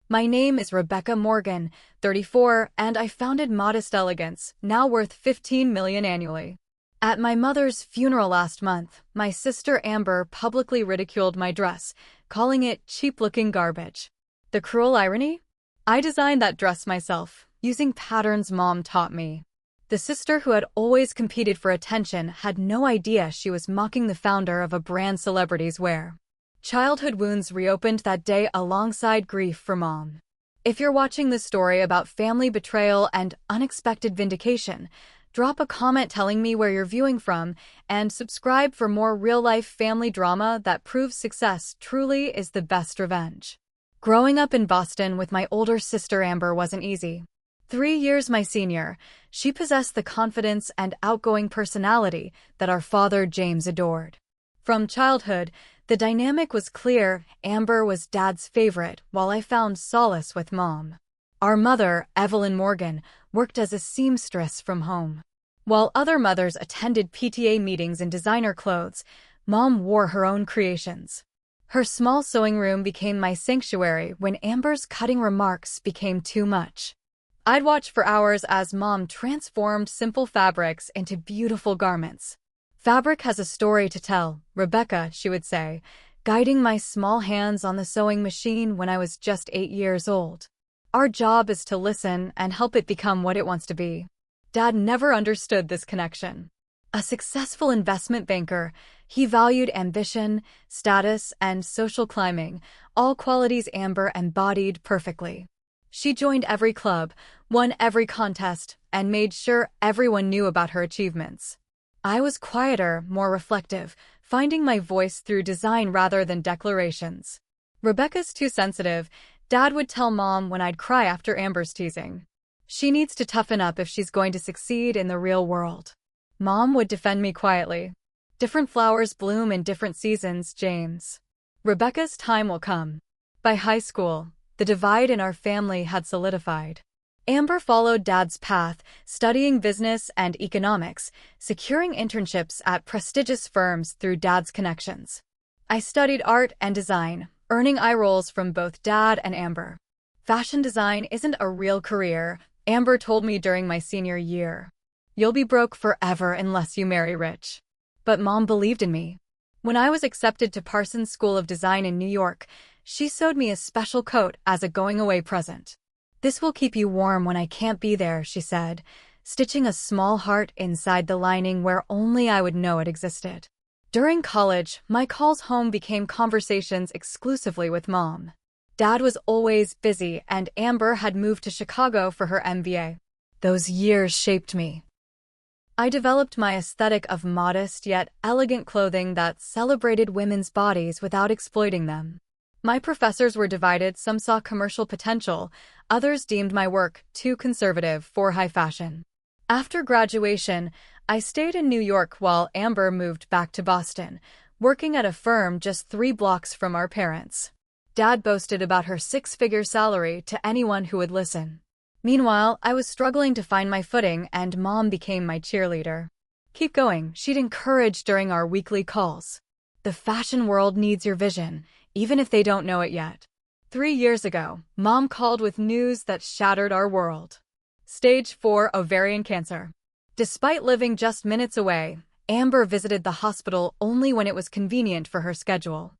My name is Rebecca Morgan, 34, and I founded Modest Elegance, now worth $15 million annually. At my mother's funeral last month, my sister Amber publicly ridiculed my dress, calling it cheap-looking garbage. The cruel irony? I designed that dress myself, using patterns Mom taught me. The sister who had always competed for attention had no idea she was mocking the founder of a brand celebrities wear. Childhood wounds reopened that day alongside grief for Mom. If you're watching this story about family betrayal and unexpected vindication, drop a comment telling me where you're viewing from, and subscribe for more real-life family drama that proves success truly is the best revenge. Growing up in Boston with my older sister Amber wasn't easy. 3 years my senior, she possessed the confidence and outgoing personality that our father James adored. From childhood, the dynamic was clear. Amber was Dad's favorite, while I found solace with Mom. Our mother, Evelyn Morgan, worked as a seamstress from home. While other mothers attended PTA meetings in designer clothes, Mom wore her own creations. Her small sewing room became my sanctuary when Amber's cutting remarks became too much. I'd watch for hours as Mom transformed simple fabrics into beautiful garments. "Fabric has a story to tell, Rebecca," she would say, guiding my small hands on the sewing machine when I was just 8 years old. Our job is to listen and help it become what it wants to be. Dad never understood this connection. A successful investment banker, he valued ambition, status, and social climbing, all qualities Amber embodied perfectly. She joined every club, won every contest, and made sure everyone knew about her achievements. I was quieter, more reflective, finding my voice through design rather than declarations. "Rebecca's too sensitive," Dad would tell Mom when I'd cry after Amber's teasing. "She needs to toughen up if she's going to succeed in the real world." Mom would defend me quietly. "Different flowers bloom in different seasons, James. Rebecca's time will come." By high school, the divide in our family had solidified. Amber followed Dad's path, studying business and economics, securing internships at prestigious firms through Dad's connections. I studied art and design, earning eye rolls from both Dad and Amber. "Fashion design isn't a real career," Amber told me during my senior year. "You'll be broke forever unless you marry rich." But Mom believed in me. When I was accepted to Parsons School of Design in New York, she sewed me a special coat as a going-away present. "This will keep you warm when I can't be there," she said, stitching a small heart inside the lining where only I would know it existed. During college, my calls home became conversations exclusively with Mom. Dad was always busy, and Amber had moved to Chicago for her MBA. Those years shaped me. I developed my aesthetic of modest yet elegant clothing that celebrated women's bodies without exploiting them. My professors were divided. Some saw commercial potential, others deemed my work too conservative for high fashion. After graduation, I stayed in New York while Amber moved back to Boston, working at a firm just 3 blocks from our parents. Dad boasted about her 6-figure salary to anyone who would listen. Meanwhile, I was struggling to find my footing, and Mom became my cheerleader. "Keep going," she'd encourage during our weekly calls. "The fashion world needs your vision, even if they don't know it yet." 3 years ago, Mom called with news that shattered our world. Stage 4 ovarian cancer. Despite living just minutes away, Amber visited the hospital only when it was convenient for her schedule.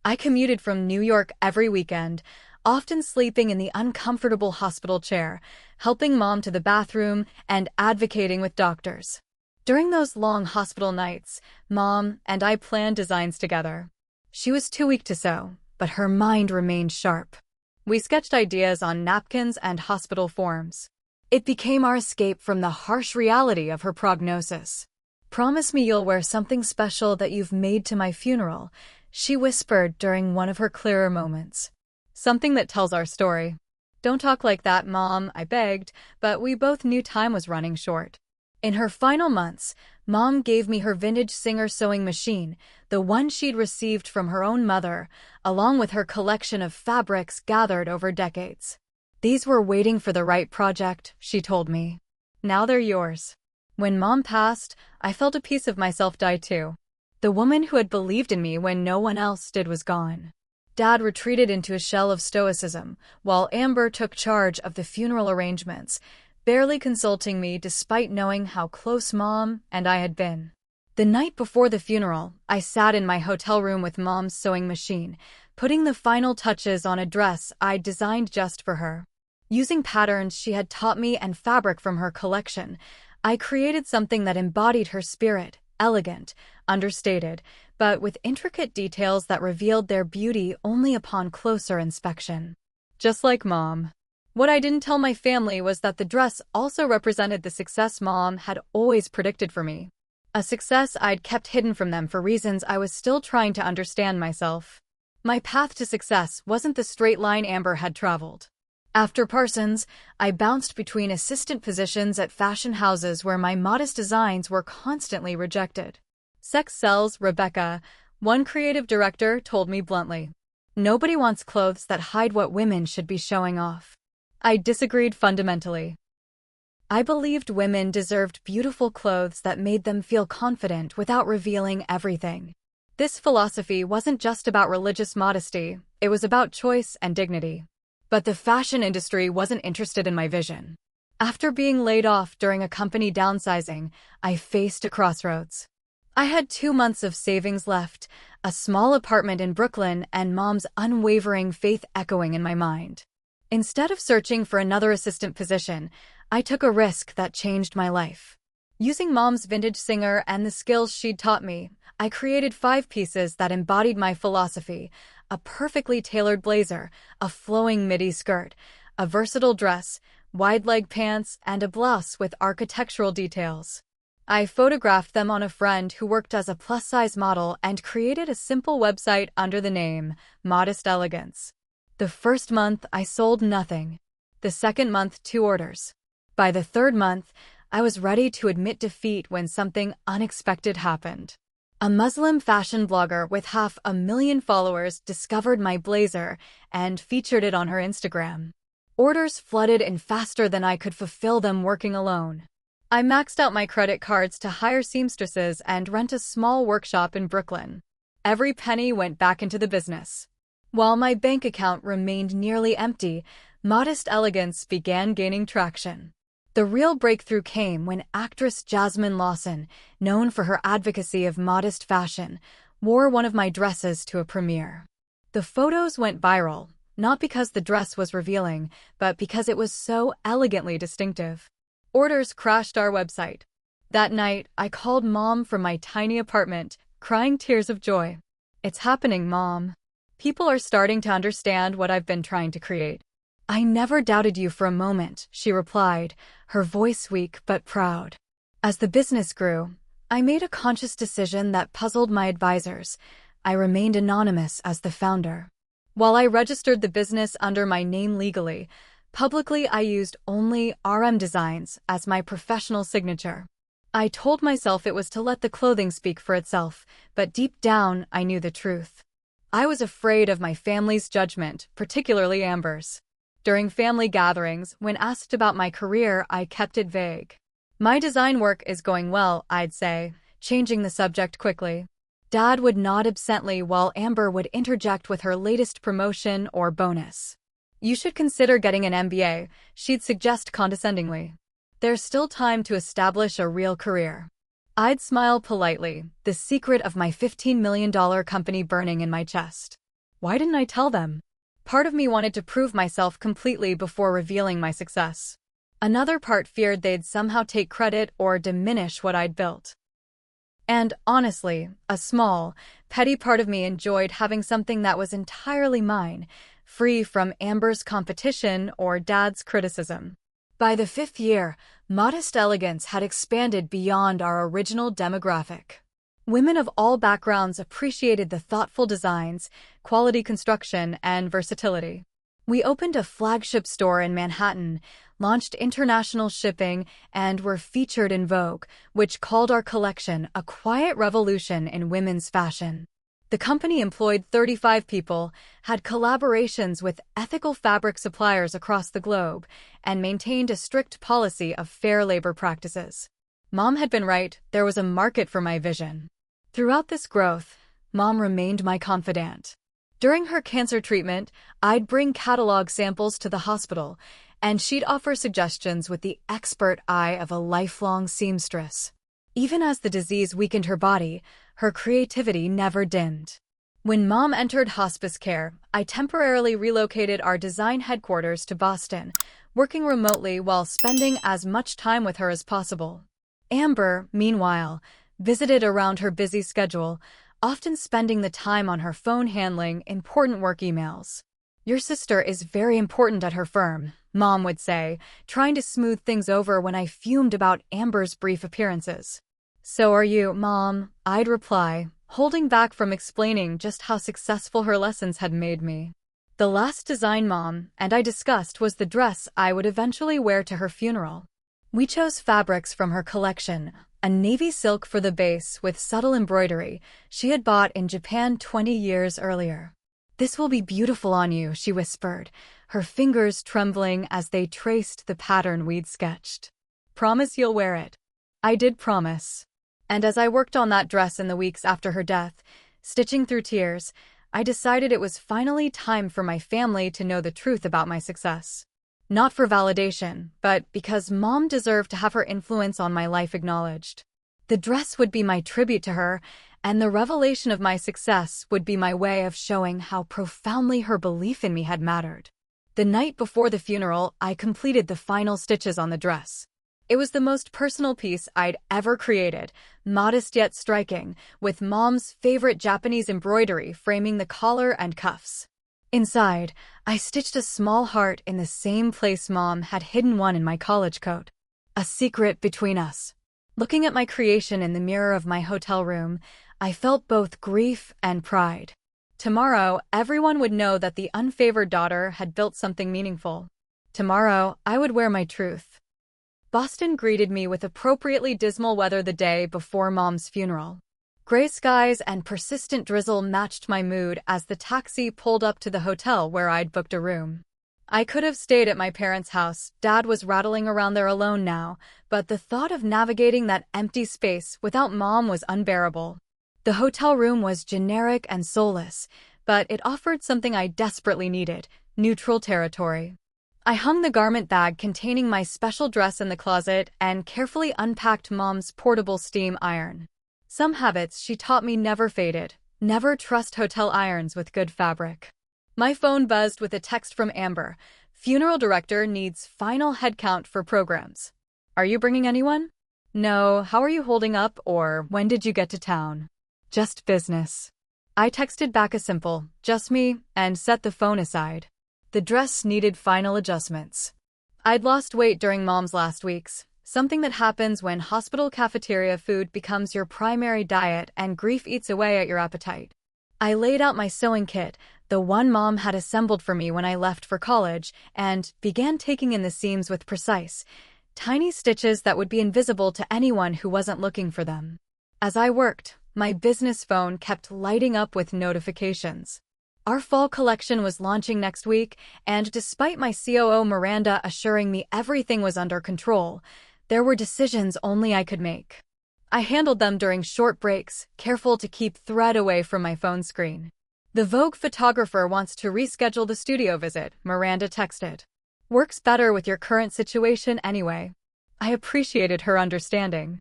I commuted from New York every weekend, often sleeping in the uncomfortable hospital chair, helping Mom to the bathroom, and advocating with doctors. During those long hospital nights, Mom and I planned designs together. She was too weak to sew, but her mind remained sharp. We sketched ideas on napkins and hospital forms. It became our escape from the harsh reality of her prognosis. "Promise me you'll wear something special that you've made to my funeral," she whispered during one of her clearer moments. "Something that tells our story." "Don't talk like that, Mom," I begged, but we both knew time was running short. In her final months, Mom gave me her vintage Singer sewing machine, the one she'd received from her own mother, along with her collection of fabrics gathered over decades. "These were waiting for the right project," she told me. "Now they're yours." When Mom passed, I felt a piece of myself die too. The woman who had believed in me when no one else did was gone. Dad retreated into a shell of stoicism, while Amber took charge of the funeral arrangements, barely consulting me despite knowing how close Mom and I had been. The night before the funeral, I sat in my hotel room with Mom's sewing machine, putting the final touches on a dress I'd designed just for her. Using patterns she had taught me and fabric from her collection, I created something that embodied her spirit, elegant, understated, but with intricate details that revealed their beauty only upon closer inspection. Just like Mom. What I didn't tell my family was that the dress also represented the success Mom had always predicted for me. A success I'd kept hidden from them for reasons I was still trying to understand myself. My path to success wasn't the straight line Amber had traveled. After Parsons, I bounced between assistant positions at fashion houses where my modest designs were constantly rejected. Sex sells, Rebecca, one creative director told me bluntly. Nobody wants clothes that hide what women should be showing off. I disagreed fundamentally. I believed women deserved beautiful clothes that made them feel confident without revealing everything. This philosophy wasn't just about religious modesty, it was about choice and dignity. But the fashion industry wasn't interested in my vision. After being laid off during a company downsizing, I faced a crossroads. I had 2 months of savings left, a small apartment in Brooklyn, and Mom's unwavering faith echoing in my mind. Instead of searching for another assistant position, I took a risk that changed my life. Using Mom's vintage singer and the skills she'd taught me, I created 5 pieces that embodied my philosophy: a perfectly tailored blazer, a flowing midi skirt, a versatile dress, wide-leg pants, and a blouse with architectural details. I photographed them on a friend who worked as a plus-size model and created a simple website under the name Modest Elegance. The first month, I sold nothing. The second month, 2 orders. By the third month, I was ready to admit defeat when something unexpected happened. A Muslim fashion blogger with 500,000 followers discovered my blazer and featured it on her Instagram. Orders flooded in faster than I could fulfill them working alone. I maxed out my credit cards to hire seamstresses and rent a small workshop in Brooklyn. Every penny went back into the business. While my bank account remained nearly empty, Modest Elegance began gaining traction. The real breakthrough came when actress Jasmine Lawson, known for her advocacy of modest fashion, wore one of my dresses to a premiere. The photos went viral, not because the dress was revealing, but because it was so elegantly distinctive. Orders crashed our website. That night, I called Mom from my tiny apartment, crying tears of joy. "It's happening, Mom. People are starting to understand what I've been trying to create." "I never doubted you for a moment," she replied, her voice weak but proud. As the business grew, I made a conscious decision that puzzled my advisors. I remained anonymous as the founder. While I registered the business under my name legally, publicly I used only RM Designs as my professional signature. I told myself it was to let the clothing speak for itself, but deep down I knew the truth. I was afraid of my family's judgment, particularly Amber's. During family gatherings, when asked about my career, I kept it vague. "My design work is going well," I'd say, changing the subject quickly. Dad would nod absently while Amber would interject with her latest promotion or bonus. "You should consider getting an MBA," she'd suggest condescendingly. "There's still time to establish a real career." I'd smile politely, the secret of my $15 million company burning in my chest. Why didn't I tell them? Part of me wanted to prove myself completely before revealing my success. Another part feared they'd somehow take credit or diminish what I'd built. And honestly, a small, petty part of me enjoyed having something that was entirely mine, free from Amber's competition or Dad's criticism. By the 5th year, Modest Elegance had expanded beyond our original demographic. Women of all backgrounds appreciated the thoughtful designs, quality construction, and versatility. We opened a flagship store in Manhattan, launched international shipping, and were featured in Vogue, which called our collection a quiet revolution in women's fashion. The company employed 35 people, had collaborations with ethical fabric suppliers across the globe, and maintained a strict policy of fair labor practices. Mom had been right, there was a market for my vision. Throughout this growth, Mom remained my confidant. During her cancer treatment, I'd bring catalog samples to the hospital, and she'd offer suggestions with the expert eye of a lifelong seamstress. Even as the disease weakened her body, her creativity never dimmed. When Mom entered hospice care, I temporarily relocated our design headquarters to Boston, working remotely while spending as much time with her as possible. Amber, meanwhile, visited around her busy schedule, often spending the time on her phone handling important work emails. "Your sister is very important at her firm," Mom would say, trying to smooth things over when I fumed about Amber's brief appearances. "So are you, Mom," I'd reply, holding back from explaining just how successful her lessons had made me. The last design Mom and I discussed was the dress I would eventually wear to her funeral. We chose fabrics from her collection, a navy silk for the base with subtle embroidery she had bought in Japan 20 years earlier. "This will be beautiful on you," she whispered, her fingers trembling as they traced the pattern we'd sketched. "Promise you'll wear it?" I did promise. And as I worked on that dress in the weeks after her death, stitching through tears, I decided it was finally time for my family to know the truth about my success. Not for validation, but because Mom deserved to have her influence on my life acknowledged. The dress would be my tribute to her, and the revelation of my success would be my way of showing how profoundly her belief in me had mattered. The night before the funeral, I completed the final stitches on the dress. It was the most personal piece I'd ever created, modest yet striking, with Mom's favorite Japanese embroidery framing the collar and cuffs. Inside, I stitched a small heart in the same place Mom had hidden one in my college coat. A secret between us. Looking at my creation in the mirror of my hotel room, I felt both grief and pride. Tomorrow, everyone would know that the unfavored daughter had built something meaningful. Tomorrow, I would wear my truth. Boston greeted me with appropriately dismal weather the day before Mom's funeral. Gray skies and persistent drizzle matched my mood as the taxi pulled up to the hotel where I'd booked a room. I could have stayed at my parents' house. Dad was rattling around there alone now, but the thought of navigating that empty space without Mom was unbearable. The hotel room was generic and soulless, but it offered something I desperately needed: neutral territory. I hung the garment bag containing my special dress in the closet and carefully unpacked Mom's portable steam iron. Some habits she taught me never faded. Never trust hotel irons with good fabric. My phone buzzed with a text from Amber. "Funeral director needs final headcount for programs. Are you bringing anyone? No, how are you holding up, or when did you get to town? Just business." I texted back a simple, "Just me," and set the phone aside. The dress needed final adjustments. I'd lost weight during Mom's last weeks, something that happens when hospital cafeteria food becomes your primary diet and grief eats away at your appetite. I laid out my sewing kit, the one Mom had assembled for me when I left for college, and began taking in the seams with precise, tiny stitches that would be invisible to anyone who wasn't looking for them. As I worked, my business phone kept lighting up with notifications. Our fall collection was launching next week, and despite my COO Miranda assuring me everything was under control, there were decisions only I could make. I handled them during short breaks, careful to keep thread away from my phone screen. "The Vogue photographer wants to reschedule the studio visit," Miranda texted. "Works better with your current situation anyway." I appreciated her understanding.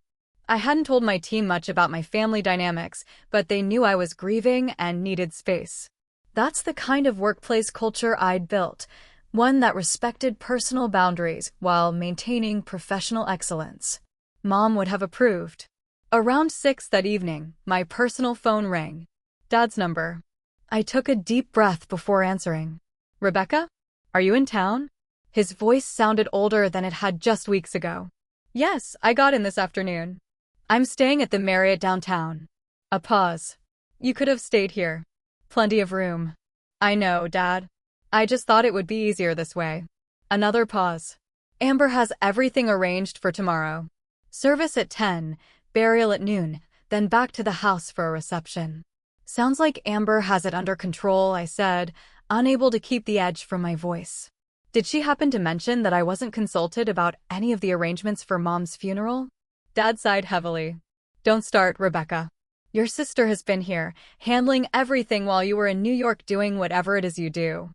I hadn't told my team much about my family dynamics, but they knew I was grieving and needed space. That's the kind of workplace culture I'd built, one that respected personal boundaries while maintaining professional excellence. Mom would have approved. Around 6 that evening, my personal phone rang. Dad's number. I took a deep breath before answering. "Rebecca? Are you in town?" His voice sounded older than it had just weeks ago. "Yes, I got in this afternoon. I'm staying at the Marriott downtown." A pause. "You could have stayed here. Plenty of room." "I know, Dad. I just thought it would be easier this way." Another pause. "Amber has everything arranged for tomorrow. Service at 10, burial at noon, then back to the house for a reception." "Sounds like Amber has it under control," I said, unable to keep the edge from my voice. "Did she happen to mention that I wasn't consulted about any of the arrangements for Mom's funeral?" Dad sighed heavily. "Don't start, Rebecca. Your sister has been here, handling everything while you were in New York doing whatever it is you do.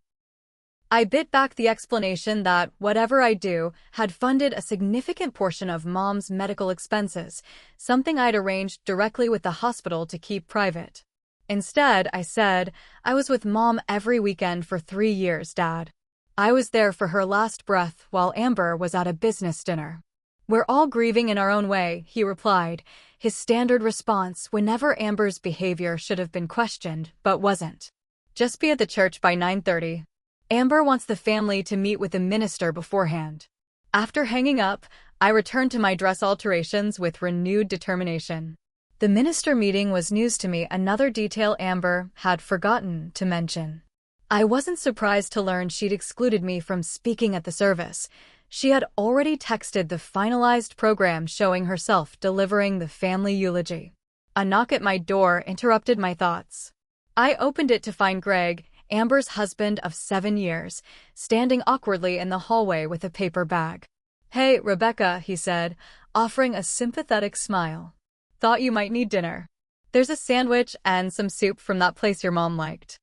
I bit back the explanation that whatever I do had funded a significant portion of Mom's medical expenses, something I'd arranged directly with the hospital to keep private. Instead, I said, I was with Mom every weekend for 3 years, Dad. I was there for her last breath while Amber was at a business dinner. We're all grieving in our own way, he replied, his standard response whenever Amber's behavior should have been questioned but wasn't. Just be at the church by 9:30. Amber wants the family to meet with the minister beforehand. After hanging up, I returned to my dress alterations with renewed determination. The minister meeting was news to me, another detail Amber had forgotten to mention. I wasn't surprised to learn she'd excluded me from speaking at the service. She had already texted the finalized program showing herself delivering the family eulogy. A knock at my door interrupted my thoughts. I opened it to find Greg, Amber's husband of 7 years, standing awkwardly in the hallway with a paper bag. Hey, Rebecca, he said, offering a sympathetic smile. Thought you might need dinner. There's a sandwich and some soup from that place your mom liked.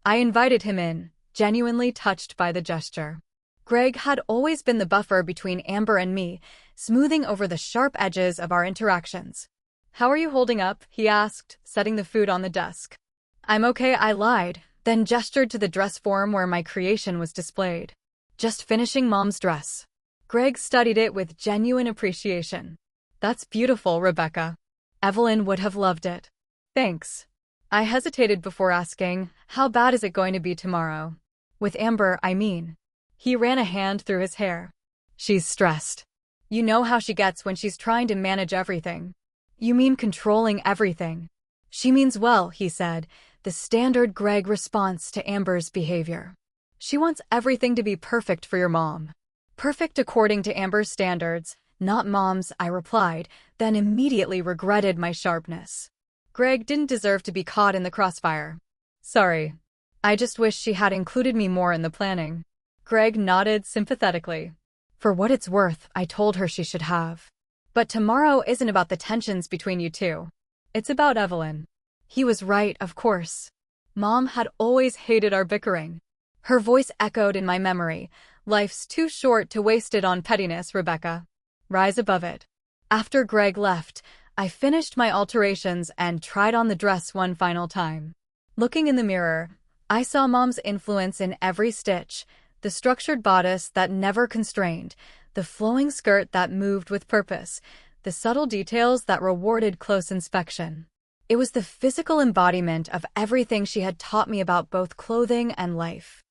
I invited him in, genuinely touched by the gesture. Greg had always been the buffer between Amber and me, smoothing over the sharp edges of our interactions. How are you holding up? He asked, setting the food on the desk. I'm okay, I lied, then gestured to the dress form where my creation was displayed. Just finishing Mom's dress. Greg studied it with genuine appreciation. That's beautiful, Rebecca. Evelyn would have loved it. Thanks. I hesitated before asking, how bad is it going to be tomorrow? With Amber, I mean. He ran a hand through his hair. She's stressed. You know how she gets when she's trying to manage everything. You mean controlling everything. She means well, he said, the standard Greg response to Amber's behavior. She wants everything to be perfect for your mom. Perfect according to Amber's standards, not Mom's, I replied, then immediately regretted my sharpness. Greg didn't deserve to be caught in the crossfire. Sorry. I just wish she had included me more in the planning. Greg nodded sympathetically. For what it's worth, I told her she should have. But tomorrow isn't about the tensions between you two. It's about Evelyn. He was right, of course. Mom had always hated our bickering. Her voice echoed in my memory. Life's too short to waste it on pettiness, Rebecca. Rise above it. After Greg left, I finished my alterations and tried on the dress one final time. Looking in the mirror, I saw Mom's influence in every stitch, the structured bodice that never constrained, the flowing skirt that moved with purpose, the subtle details that rewarded close inspection. It was the physical embodiment of everything she had taught me about both clothing and life.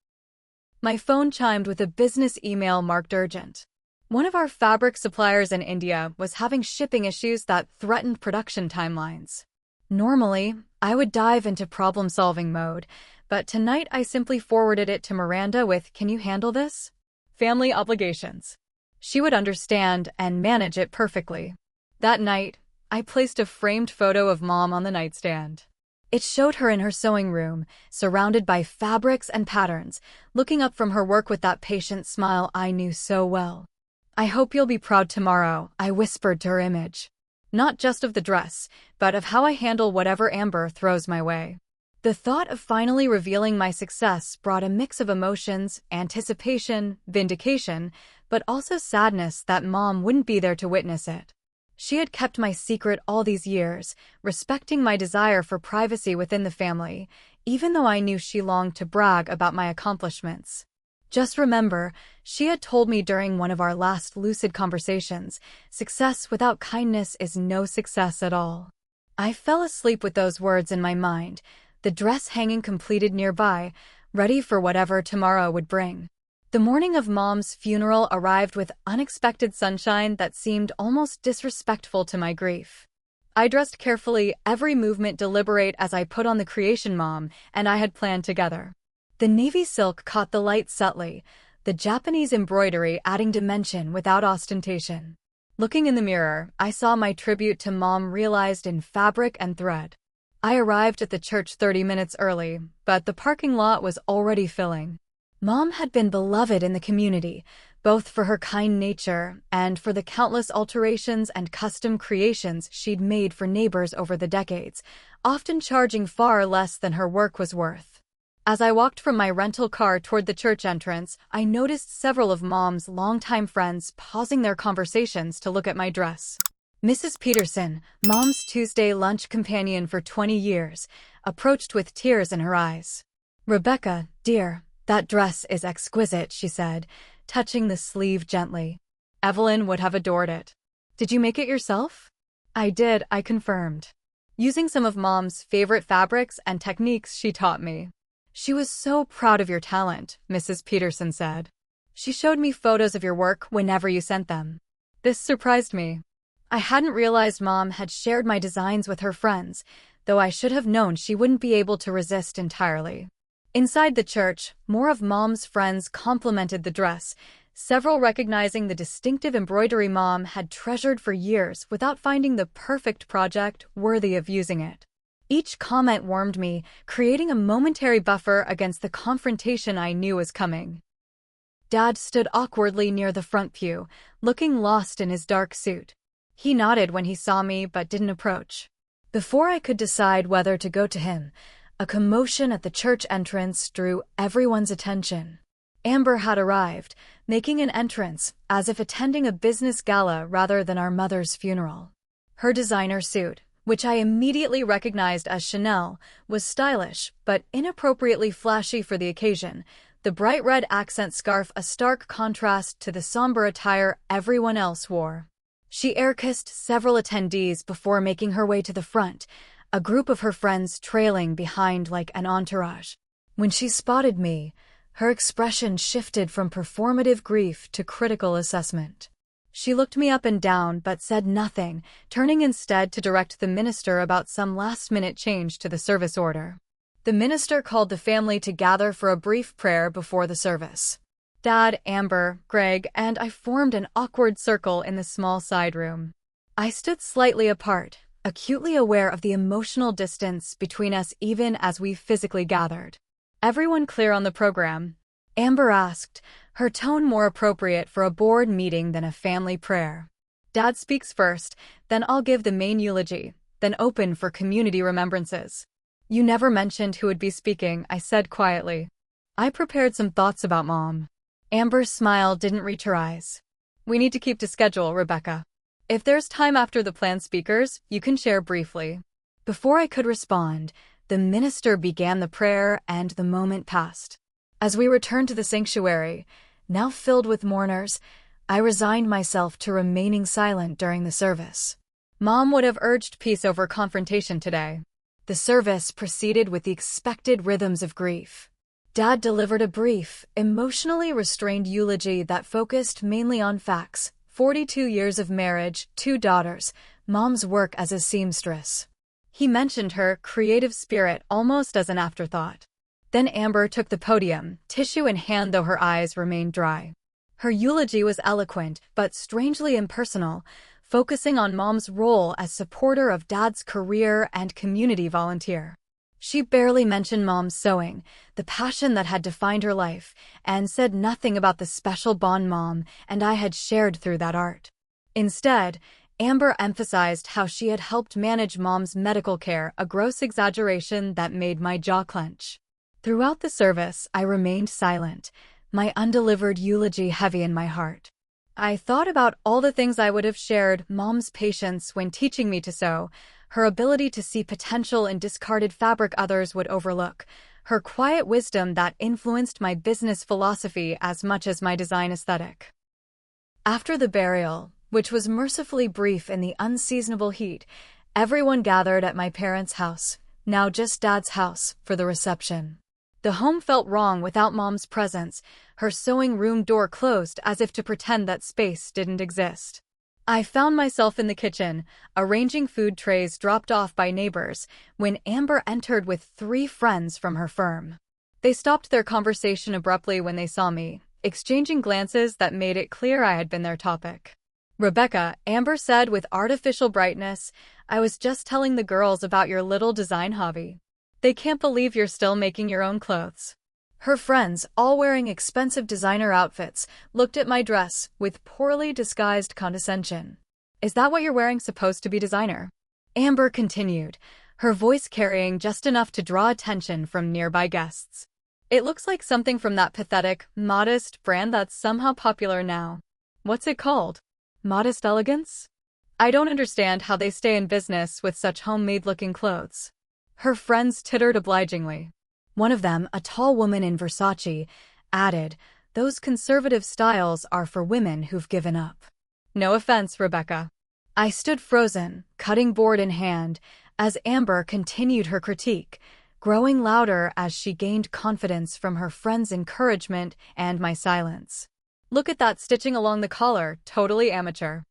My phone chimed with a business email marked urgent. One of our fabric suppliers in India was having shipping issues that threatened production timelines. Normally, I would dive into problem-solving mode, but tonight I simply forwarded it to Miranda with, "Can you handle this?" Family obligations. She would understand and manage it perfectly. That night, I placed a framed photo of Mom on the nightstand. It showed her in her sewing room, surrounded by fabrics and patterns, looking up from her work with that patient smile I knew so well. I hope you'll be proud tomorrow, I whispered to her image. Not just of the dress, but of how I handle whatever Amber throws my way. The thought of finally revealing my success brought a mix of emotions, anticipation, vindication, but also sadness that Mom wouldn't be there to witness it. She had kept my secret all these years, respecting my desire for privacy within the family, even though I knew she longed to brag about my accomplishments. Just remember, she had told me during one of our last lucid conversations, success without kindness is no success at all. I fell asleep with those words in my mind, the dress hanging completed nearby, ready for whatever tomorrow would bring. The morning of Mom's funeral arrived with unexpected sunshine that seemed almost disrespectful to my grief. I dressed carefully, every movement deliberate as I put on the creation Mom and I had planned together. The navy silk caught the light subtly, the Japanese embroidery adding dimension without ostentation. Looking in the mirror, I saw my tribute to Mom realized in fabric and thread. I arrived at the church 30 minutes early, but the parking lot was already filling. Mom had been beloved in the community, both for her kind nature and for the countless alterations and custom creations she'd made for neighbors over the decades, often charging far less than her work was worth. As I walked from my rental car toward the church entrance, I noticed several of Mom's longtime friends pausing their conversations to look at my dress. Mrs. Peterson, Mom's Tuesday lunch companion for 20 years, approached with tears in her eyes. "Rebecca, dear, that dress is exquisite," she said, touching the sleeve gently. "Evelyn would have adored it." "Did you make it yourself?" "I did," I confirmed, using some of Mom's favorite fabrics and techniques she taught me. "She was so proud of your talent," Mrs. Peterson said. "She showed me photos of your work whenever you sent them." This surprised me. I hadn't realized Mom had shared my designs with her friends, though I should have known she wouldn't be able to resist entirely. Inside the church, more of Mom's friends complimented the dress, several recognizing the distinctive embroidery Mom had treasured for years without finding the perfect project worthy of using it. Each comment warmed me, creating a momentary buffer against the confrontation I knew was coming. Dad stood awkwardly near the front pew, looking lost in his dark suit. He nodded when he saw me but didn't approach. Before I could decide whether to go to him, a commotion at the church entrance drew everyone's attention. Amber had arrived, making an entrance, as if attending a business gala rather than our mother's funeral. Her designer suit, which I immediately recognized as Chanel, was stylish but inappropriately flashy for the occasion, the bright red accent scarf a stark contrast to the somber attire everyone else wore. She air-kissed several attendees before making her way to the front, a group of her friends trailing behind like an entourage. When she spotted me, her expression shifted from performative grief to critical assessment. She looked me up and down but said nothing, turning instead to direct the minister about some last-minute change to the service order. The minister called the family to gather for a brief prayer before the service. Dad, Amber, Greg, and I formed an awkward circle in the small side room. I stood slightly apart, acutely aware of the emotional distance between us even as we physically gathered. "Everyone clear on the program?" Amber asked, her tone more appropriate for a board meeting than a family prayer. "Dad speaks first, then I'll give the main eulogy, then open for community remembrances." "You never mentioned who would be speaking," I said quietly. "I prepared some thoughts about Mom." Amber's smile didn't reach her eyes. "We need to keep to schedule, Rebecca. If there's time after the planned speakers, you can share briefly." Before I could respond, the minister began the prayer and the moment passed. As we returned to the sanctuary, now filled with mourners, I resigned myself to remaining silent during the service. Mom would have urged peace over confrontation today. The service proceeded with the expected rhythms of grief. Dad delivered a brief, emotionally restrained eulogy that focused mainly on facts: 42 years of marriage, 2 daughters, Mom's work as a seamstress. He mentioned her creative spirit almost as an afterthought. Then Amber took the podium, tissue in hand though her eyes remained dry. Her eulogy was eloquent but strangely impersonal, focusing on Mom's role as supporter of Dad's career and community volunteer. She barely mentioned Mom's sewing, the passion that had defined her life, and said nothing about the special bond Mom and I had shared through that art. Instead, Amber emphasized how she had helped manage Mom's medical care, a gross exaggeration that made my jaw clench. Throughout the service, I remained silent, my undelivered eulogy heavy in my heart. I thought about all the things I would have shared: Mom's patience when teaching me to sew, her ability to see potential in discarded fabric others would overlook, her quiet wisdom that influenced my business philosophy as much as my design aesthetic. After the burial, which was mercifully brief in the unseasonable heat, everyone gathered at my parents' house, now just Dad's house, for the reception. The home felt wrong without Mom's presence, her sewing room door closed as if to pretend that space didn't exist. I found myself in the kitchen, arranging food trays dropped off by neighbors, when Amber entered with 3 friends from her firm. They stopped their conversation abruptly when they saw me, exchanging glances that made it clear I had been their topic. "Rebecca," Amber said with artificial brightness, "I was just telling the girls about your little design hobby. They can't believe you're still making your own clothes." Her friends, all wearing expensive designer outfits, looked at my dress with poorly disguised condescension. Is that what you're wearing supposed to be designer? Amber continued, her voice carrying just enough to draw attention from nearby guests. It looks like something from that pathetic, Modest brand that's somehow popular now. What's it called? Modest Elegance? I don't understand how they stay in business with such homemade-looking clothes. Her friends tittered obligingly. One of them, a tall woman in Versace, added, "Those conservative styles are for women who've given up." No offense, Rebecca. I stood frozen, cutting board in hand, as Amber continued her critique, growing louder as she gained confidence from her friends' encouragement and my silence. Look at that stitching along the collar, totally amateur.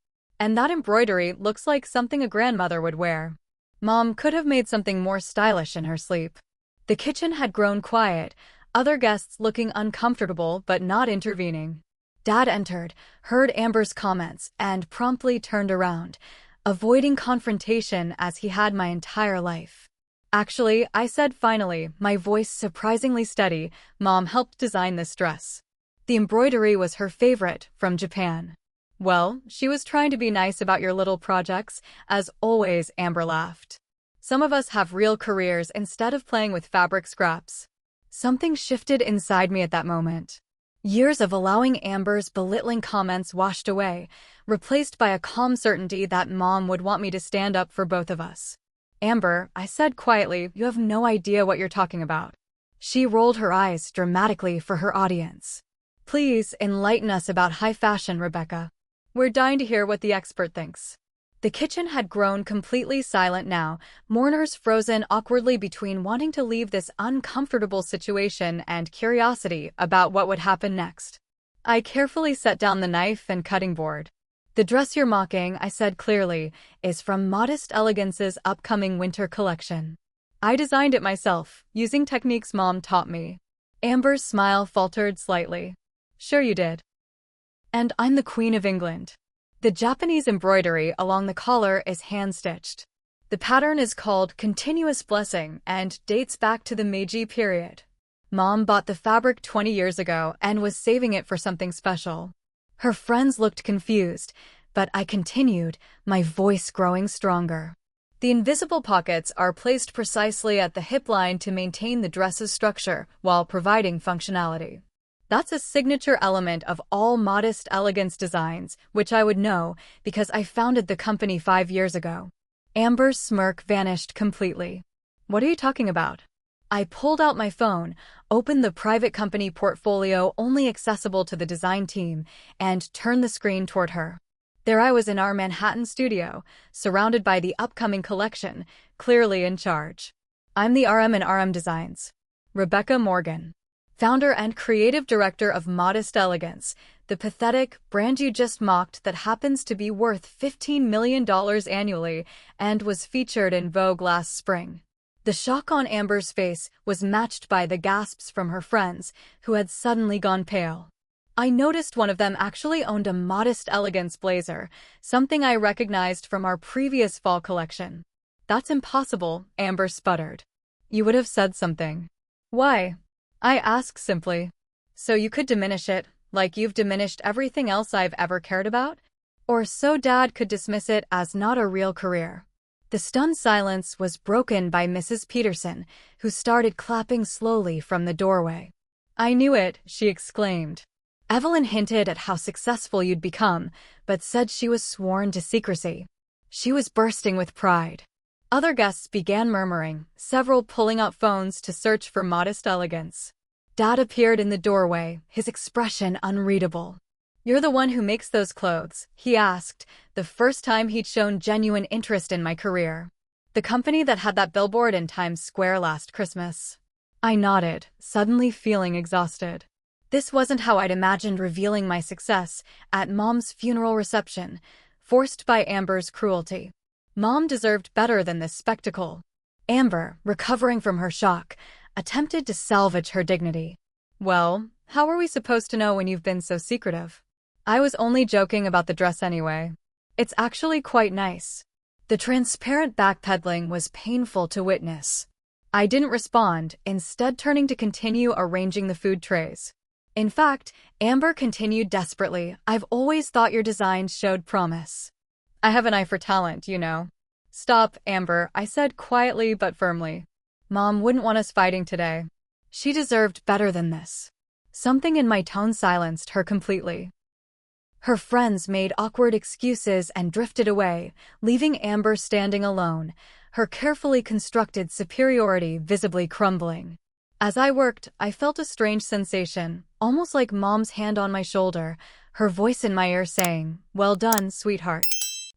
And that embroidery looks like something a grandmother would wear. Mom could have made something more stylish in her sleep. The kitchen had grown quiet, other guests looking uncomfortable but not intervening. Dad entered, heard Amber's comments, and promptly turned around, avoiding confrontation as he had my entire life. "Actually," I said finally, my voice surprisingly steady, "Mom helped design this dress. The embroidery was her favorite, from Japan." "Well, she was trying to be nice about your little projects," as always, Amber laughed. "Some of us have real careers instead of playing with fabric scraps." Something shifted inside me at that moment. Years of allowing Amber's belittling comments washed away, replaced by a calm certainty that Mom would want me to stand up for both of us. "Amber," I said quietly, "you have no idea what you're talking about." She rolled her eyes dramatically for her audience. "Please enlighten us about high fashion, Rebecca. We're dying to hear what the expert thinks." The kitchen had grown completely silent now, mourners frozen awkwardly between wanting to leave this uncomfortable situation and curiosity about what would happen next. I carefully set down the knife and cutting board. "The dress you're mocking," I said clearly, "is from Modest Elegance's upcoming winter collection. I designed it myself, using techniques Mom taught me." Amber's smile faltered slightly. "Sure you did. And I'm the Queen of England." The Japanese embroidery along the collar is hand-stitched. The pattern is called Continuous Blessing and dates back to the Meiji period. Mom bought the fabric 20 years ago and was saving it for something special. Her friends looked confused, but I continued, my voice growing stronger. "The invisible pockets are placed precisely at the hip line to maintain the dress's structure while providing functionality. That's a signature element of all Modest Elegance designs, which I would know because I founded the company 5 years ago." Amber's smirk vanished completely. "What are you talking about?" I pulled out my phone, opened the private company portfolio only accessible to the design team, and turned the screen toward her. There I was in our Manhattan studio, surrounded by the upcoming collection, clearly in charge. "I'm the RM in RM Designs. Rebecca Morgan, founder and creative director of Modest Elegance, the pathetic brand you just mocked that happens to be worth $15 million annually and was featured in Vogue last spring." The shock on Amber's face was matched by the gasps from her friends, who had suddenly gone pale. I noticed one of them actually owned a Modest Elegance blazer, something I recognized from our previous fall collection. "That's impossible," Amber sputtered. "You would have said something." "Why?" I asked simply. "So you could diminish it, like you've diminished everything else I've ever cared about? Or so Dad could dismiss it as not a real career?" The stunned silence was broken by Mrs. Peterson, who started clapping slowly from the doorway. "I knew it," she exclaimed. "Evelyn hinted at how successful you'd become, but said she was sworn to secrecy." She was bursting with pride. Other guests began murmuring, several pulling out phones to search for Modest Elegance. Dad appeared in the doorway, his expression unreadable. "You're the one who makes those clothes?" he asked, the first time he'd shown genuine interest in my career. "The company that had that billboard in Times Square last Christmas." I nodded, suddenly feeling exhausted. This wasn't how I'd imagined revealing my success at Mom's funeral reception, forced by Amber's cruelty. Mom deserved better than this spectacle. Amber, recovering from her shock, attempted to salvage her dignity. "Well, how are we supposed to know when you've been so secretive?" "I was only joking about the dress anyway. It's actually quite nice." The transparent backpedaling was painful to witness. I didn't respond, instead turning to continue arranging the food trays. In fact, Amber continued desperately, "I've always thought your designs showed promise. I have an eye for talent, you know." "Stop, Amber," I said quietly but firmly. "Mom wouldn't want us fighting today. She deserved better than this." Something in my tone silenced her completely. Her friends made awkward excuses and drifted away, leaving Amber standing alone, her carefully constructed superiority visibly crumbling. As I worked, I felt a strange sensation, almost like Mom's hand on my shoulder, her voice in my ear saying, "Well done, sweetheart."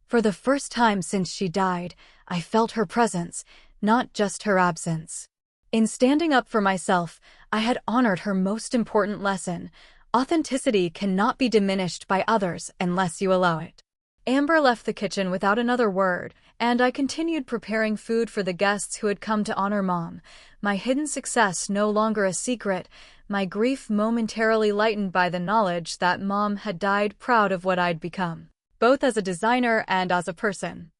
For the first time since she died, I felt her presence, not just her absence. In standing up for myself, I had honored her most important lesson: authenticity cannot be diminished by others unless you allow it. Amber left the kitchen without another word, and I continued preparing food for the guests who had come to honor Mom, my hidden success no longer a secret, my grief momentarily lightened by the knowledge that Mom had died proud of what I'd become, both as a designer and as a person.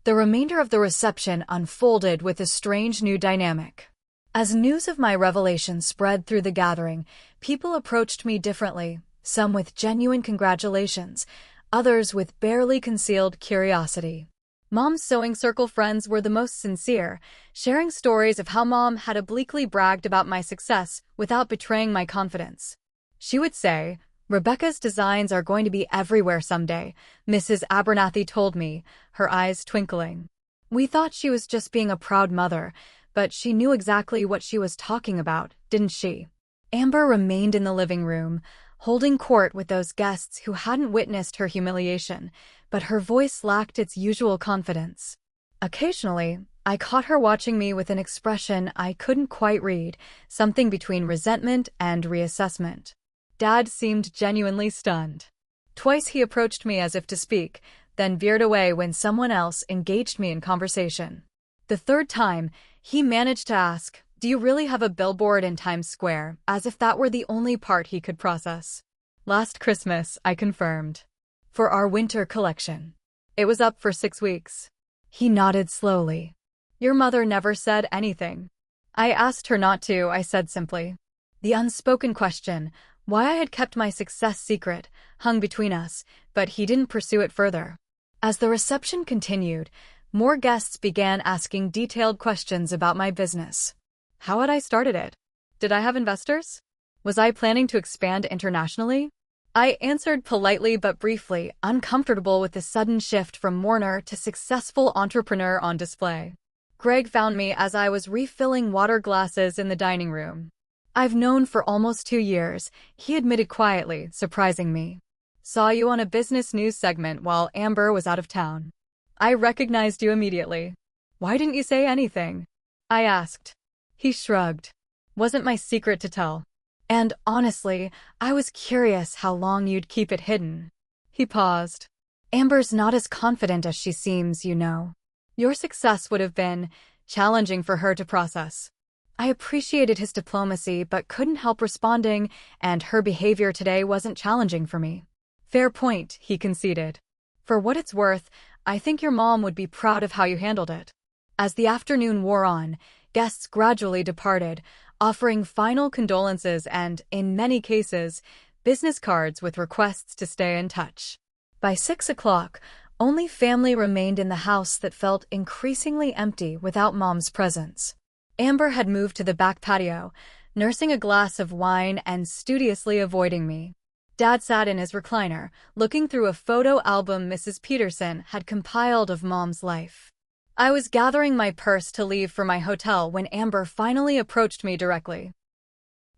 The remainder of the reception unfolded with a strange new dynamic. As news of my revelation spread through the gathering, people approached me differently, some with genuine congratulations, others with barely concealed curiosity. Mom's sewing circle friends were the most sincere, sharing stories of how Mom had obliquely bragged about my success without betraying my confidence. She would say, "Rebecca's designs are going to be everywhere someday," Mrs. Abernathy told me, her eyes twinkling. We thought she was just being a proud mother, but she knew exactly what she was talking about, didn't she? Amber remained in the living room, holding court with those guests who hadn't witnessed her humiliation, but her voice lacked its usual confidence. Occasionally, I caught her watching me with an expression I couldn't quite read, something between resentment and reassessment. Dad seemed genuinely stunned. Twice he approached me as if to speak, then veered away when someone else engaged me in conversation. The third time, he managed to ask, "Do you really have a billboard in Times Square?" as if that were the only part he could process. "Last Christmas," I confirmed. "For our winter collection. It was up for 6 weeks." He nodded slowly. "Your mother never said anything." "I asked her not to," I said simply. The unspoken question, why I had kept my success secret, hung between us, but he didn't pursue it further. As the reception continued, more guests began asking detailed questions about my business. How had I started it? Did I have investors? Was I planning to expand internationally? I answered politely but briefly, uncomfortable with the sudden shift from mourner to successful entrepreneur on display. Greg found me as I was refilling water glasses in the dining room. "I've known for almost 2 years," he admitted quietly, surprising me. "Saw you on a business news segment while Amber was out of town. I recognized you immediately. Why didn't you say anything?" I asked. He shrugged. "Wasn't my secret to tell. And honestly, I was curious how long you'd keep it hidden." He paused. "Amber's not as confident as she seems, you know. Your success would have been challenging for her to process." I appreciated his diplomacy but couldn't help responding, "And her behavior today wasn't challenging for me." "Fair point," he conceded. "For what it's worth, I think your mom would be proud of how you handled it." As the afternoon wore on, guests gradually departed, offering final condolences and, in many cases, business cards with requests to stay in touch. By 6 o'clock, only family remained in the house that felt increasingly empty without Mom's presence. Amber had moved to the back patio, nursing a glass of wine and studiously avoiding me. Dad sat in his recliner, looking through a photo album Mrs. Peterson had compiled of Mom's life. I was gathering my purse to leave for my hotel when Amber finally approached me directly.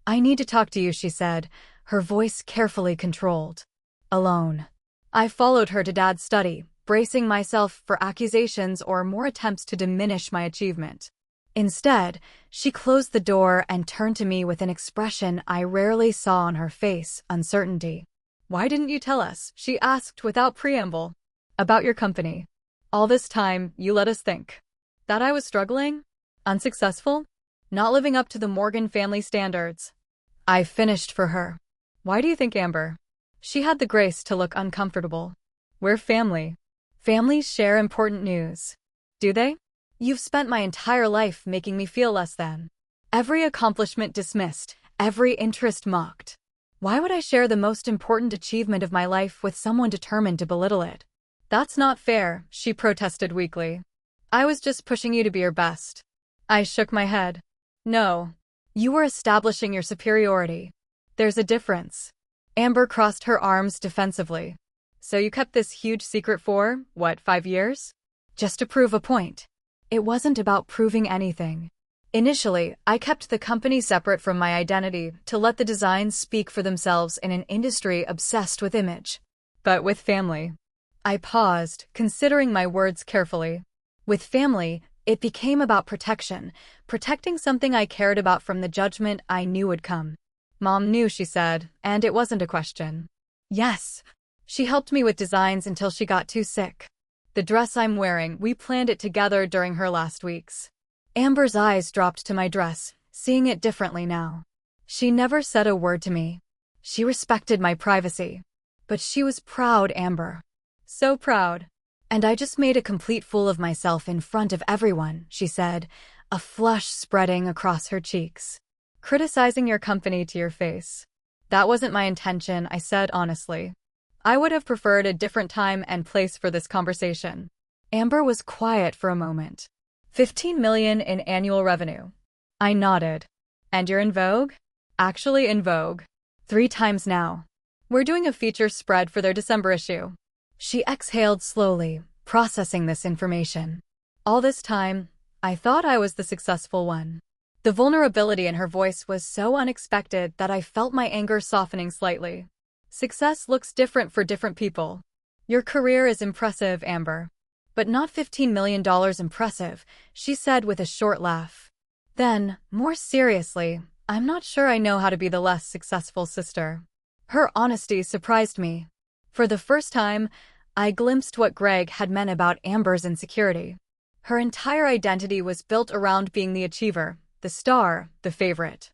"I need to talk to you," she said, her voice carefully controlled. "Alone." I followed her to Dad's study, bracing myself for accusations or more attempts to diminish my achievement. Instead, she closed the door and turned to me with an expression I rarely saw on her face: uncertainty. "Why didn't you tell us?" she asked without preamble. "About your company. All this time, you let us think that I was struggling? Unsuccessful? Not living up to the Morgan family standards." I finished for her. "Why do you think, Amber?" She had the grace to look uncomfortable. "We're family. Families share important news." "Do they?" You've spent my entire life making me feel less than. Every accomplishment dismissed, every interest mocked. Why would I share the most important achievement of my life with someone determined to belittle it? That's not fair, she protested weakly. I was just pushing you to be your best. I shook my head. No. You were establishing your superiority. There's a difference. Amber crossed her arms defensively. So you kept this huge secret for, what, 5 years? Just to prove a point. It wasn't about proving anything. Initially, I kept the company separate from my identity to let the designs speak for themselves in an industry obsessed with image. But with family. I paused, considering my words carefully. With family, it became about protection, protecting something I cared about from the judgment I knew would come. Mom knew, she said, and it wasn't a question. Yes. She helped me with designs until she got too sick. The dress I'm wearing, we planned it together during her last weeks. Amber's eyes dropped to my dress, seeing it differently now. She never said a word to me. She respected my privacy. But she was proud, Amber. So proud. And I just made a complete fool of myself in front of everyone, she said, a flush spreading across her cheeks. Criticizing your company to your face. That wasn't my intention, I said honestly. I would have preferred a different time and place for this conversation. Amber was quiet for a moment. 15 million in annual revenue. I nodded. And you're in vogue? Actually in vogue. 3 times now. We're doing a feature spread for their December issue. She exhaled slowly, processing this information. All this time, I thought I was the successful one. The vulnerability in her voice was so unexpected that I felt my anger softening slightly. Success looks different for different people. Your career is impressive, Amber. But not $15 million impressive, she said with a short laugh. Then, more seriously, I'm not sure I know how to be the less successful sister. Her honesty surprised me. For the first time, I glimpsed what Greg had meant about Amber's insecurity. Her entire identity was built around being the achiever, the star, the favorite.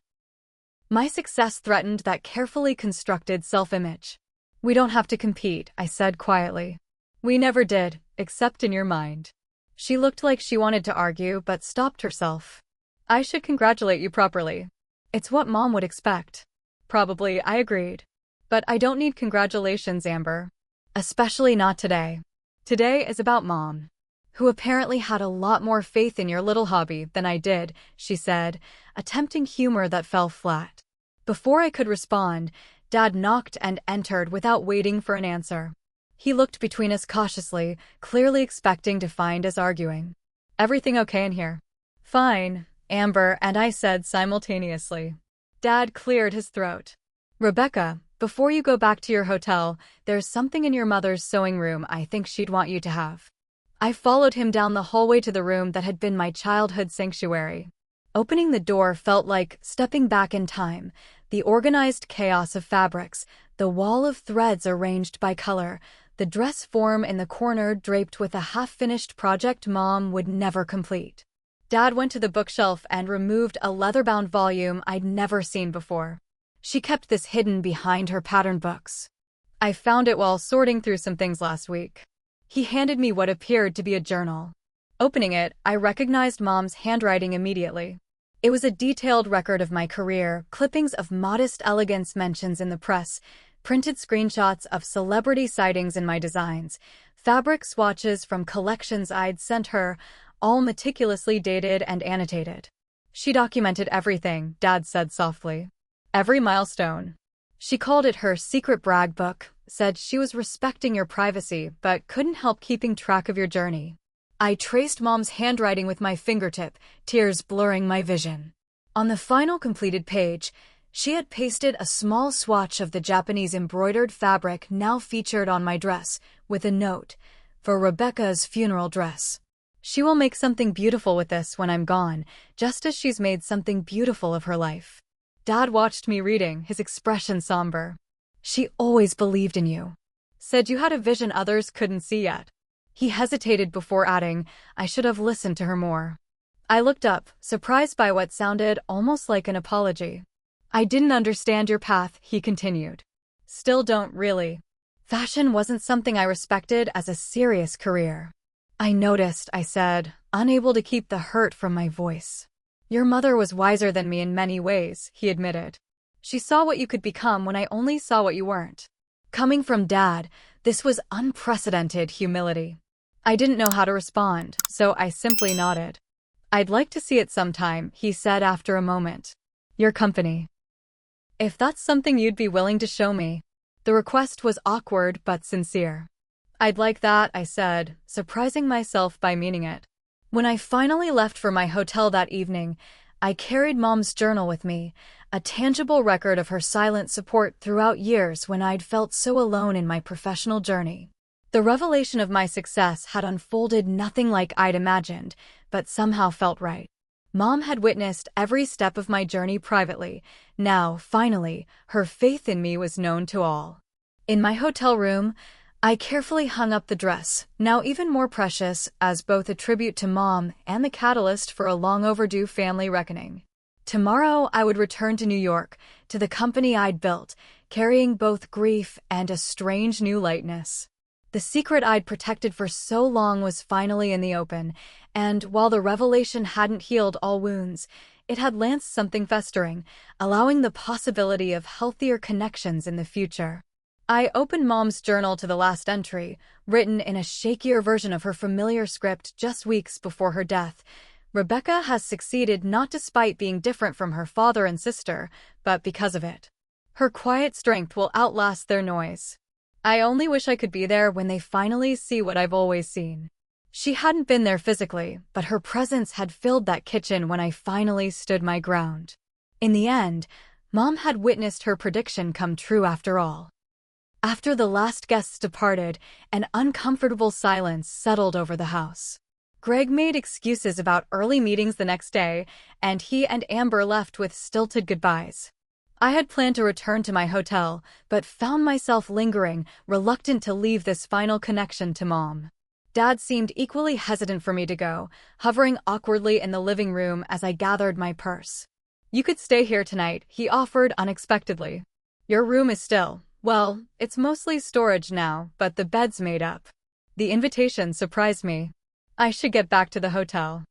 My success threatened that carefully constructed self-image. We don't have to compete, I said quietly. We never did, except in your mind. She looked like she wanted to argue but stopped herself. I should congratulate you properly. It's what Mom would expect. Probably, I agreed. But I don't need congratulations, Amber. Especially not today. Today is about Mom, who apparently had a lot more faith in your little hobby than I did, she said, attempting humor that fell flat. Before I could respond, Dad knocked and entered without waiting for an answer. He looked between us cautiously, clearly expecting to find us arguing. Everything okay in here? Fine, Amber and I said simultaneously. Dad cleared his throat. Rebecca, before you go back to your hotel, there's something in your mother's sewing room I think she'd want you to have. I followed him down the hallway to the room that had been my childhood sanctuary. Opening the door felt like stepping back in time, the organized chaos of fabrics, the wall of threads arranged by color, the dress form in the corner draped with a half-finished project Mom would never complete. Dad went to the bookshelf and removed a leather-bound volume I'd never seen before. She kept this hidden behind her pattern books. I found it while sorting through some things last week. He handed me what appeared to be a journal. Opening it, I recognized Mom's handwriting immediately. It was a detailed record of my career, clippings of Modest Elegance mentions in the press, printed screenshots of celebrity sightings in my designs, fabric swatches from collections I'd sent her, all meticulously dated and annotated. She documented everything, Dad said softly. Every milestone. She called it her secret brag book, said she was respecting your privacy but couldn't help keeping track of your journey. I traced Mom's handwriting with my fingertip, tears blurring my vision. On the final completed page, she had pasted a small swatch of the Japanese embroidered fabric now featured on my dress, with a note, for Rebecca's funeral dress. She will make something beautiful with this when I'm gone, just as she's made something beautiful of her life. Dad watched me reading, his expression somber. She always believed in you. Said you had a vision others couldn't see yet. He hesitated before adding, I should have listened to her more. I looked up, surprised by what sounded almost like an apology. I didn't understand your path, he continued. Still don't really. Fashion wasn't something I respected as a serious career. I noticed, I said, unable to keep the hurt from my voice. Your mother was wiser than me in many ways, he admitted. She saw what you could become when I only saw what you weren't. Coming from Dad, this was unprecedented humility. I didn't know how to respond, so I simply nodded. I'd like to see it sometime, he said after a moment. Your company. If that's something you'd be willing to show me. The request was awkward but sincere. I'd like that, I said, surprising myself by meaning it. When I finally left for my hotel that evening, I carried Mom's journal with me, a tangible record of her silent support throughout years when I'd felt so alone in my professional journey. The revelation of my success had unfolded nothing like I'd imagined, but somehow felt right. Mom had witnessed every step of my journey privately. Now, finally, her faith in me was known to all. In my hotel room, I carefully hung up the dress, now even more precious as both a tribute to Mom and the catalyst for a long-overdue family reckoning. Tomorrow, I would return to New York, to the company I'd built, carrying both grief and a strange new lightness. The secret I'd protected for so long was finally in the open, and while the revelation hadn't healed all wounds, it had lanced something festering, allowing the possibility of healthier connections in the future. I opened Mom's journal to the last entry, written in a shakier version of her familiar script just weeks before her death. Rebecca has succeeded not despite being different from her father and sister, but because of it. Her quiet strength will outlast their noise. I only wish I could be there when they finally see what I've always seen. She hadn't been there physically, but her presence had filled that kitchen when I finally stood my ground. In the end, Mom had witnessed her prediction come true after all. After the last guests departed, an uncomfortable silence settled over the house. Greg made excuses about early meetings the next day, and he and Amber left with stilted goodbyes. I had planned to return to my hotel, but found myself lingering, reluctant to leave this final connection to Mom. Dad seemed equally hesitant for me to go, hovering awkwardly in the living room as I gathered my purse. You could stay here tonight, he offered unexpectedly. Your room is still, well, it's mostly storage now, but the bed's made up. The invitation surprised me. I should get back to the hotel.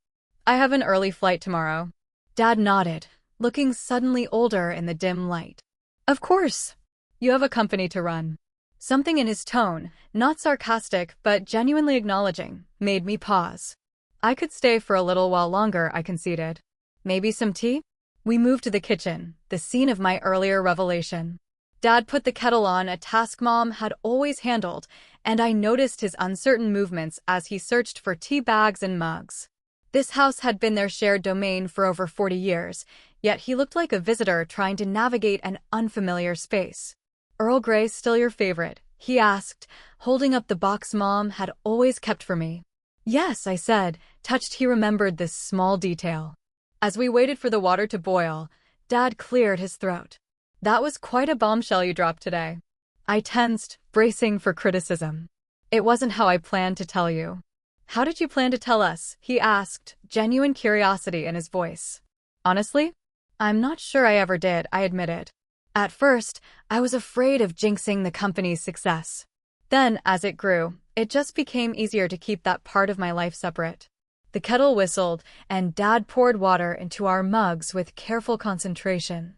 I have an early flight tomorrow. Dad nodded, looking suddenly older in the dim light. Of course. You have a company to run. Something in his tone, not sarcastic but genuinely acknowledging, made me pause. I could stay for a little while longer, I conceded. Maybe some tea? We moved to the kitchen, the scene of my earlier revelation. Dad put the kettle on, a task Mom had always handled, and I noticed his uncertain movements as he searched for tea bags and mugs. This house had been their shared domain for over 40 years, yet he looked like a visitor trying to navigate an unfamiliar space. Earl Grey still your favorite? He asked, holding up the box Mom had always kept for me. Yes, I said, touched he remembered this small detail. As we waited for the water to boil, Dad cleared his throat. That was quite a bombshell you dropped today. I tensed, bracing for criticism. It wasn't how I planned to tell you. How did you plan to tell us? He asked, genuine curiosity in his voice. Honestly? I'm not sure I ever did, I admitted. At first, I was afraid of jinxing the company's success. Then, as it grew, it just became easier to keep that part of my life separate. The kettle whistled, and Dad poured water into our mugs with careful concentration.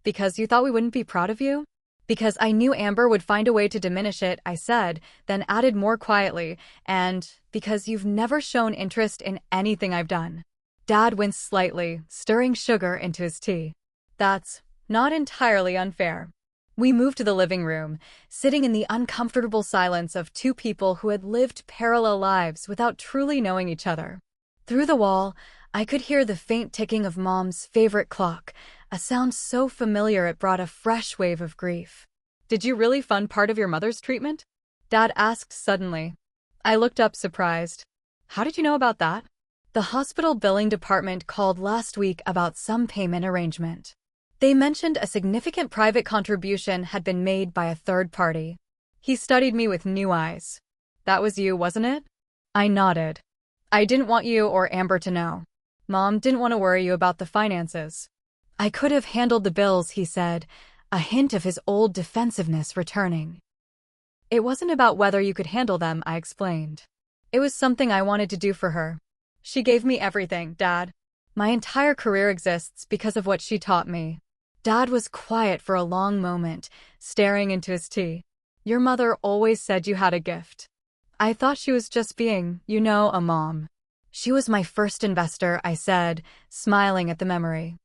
Because you thought we wouldn't be proud of you? Because I knew Amber would find a way to diminish it, I said, then added more quietly, and because you've never shown interest in anything I've done. Dad winced slightly, stirring sugar into his tea. That's not entirely unfair. We moved to the living room, sitting in the uncomfortable silence of two people who had lived parallel lives without truly knowing each other. Through the wall, I could hear the faint ticking of Mom's favorite clock, a sound so familiar it brought a fresh wave of grief. Did you really fund part of your mother's treatment? Dad asked suddenly. I looked up surprised. How did you know about that? The hospital billing department called last week about some payment arrangement. They mentioned a significant private contribution had been made by a third party. He studied me with new eyes. That was you, wasn't it? I nodded. I didn't want you or Amber to know. Mom didn't want to worry you about the finances. I could have handled the bills, he said, a hint of his old defensiveness returning. It wasn't about whether you could handle them, I explained. It was something I wanted to do for her. She gave me everything, Dad. My entire career exists because of what she taught me. Dad was quiet for a long moment, staring into his tea. Your mother always said you had a gift. I thought she was just being, a mom. She was my first investor, I said, smiling at the memory.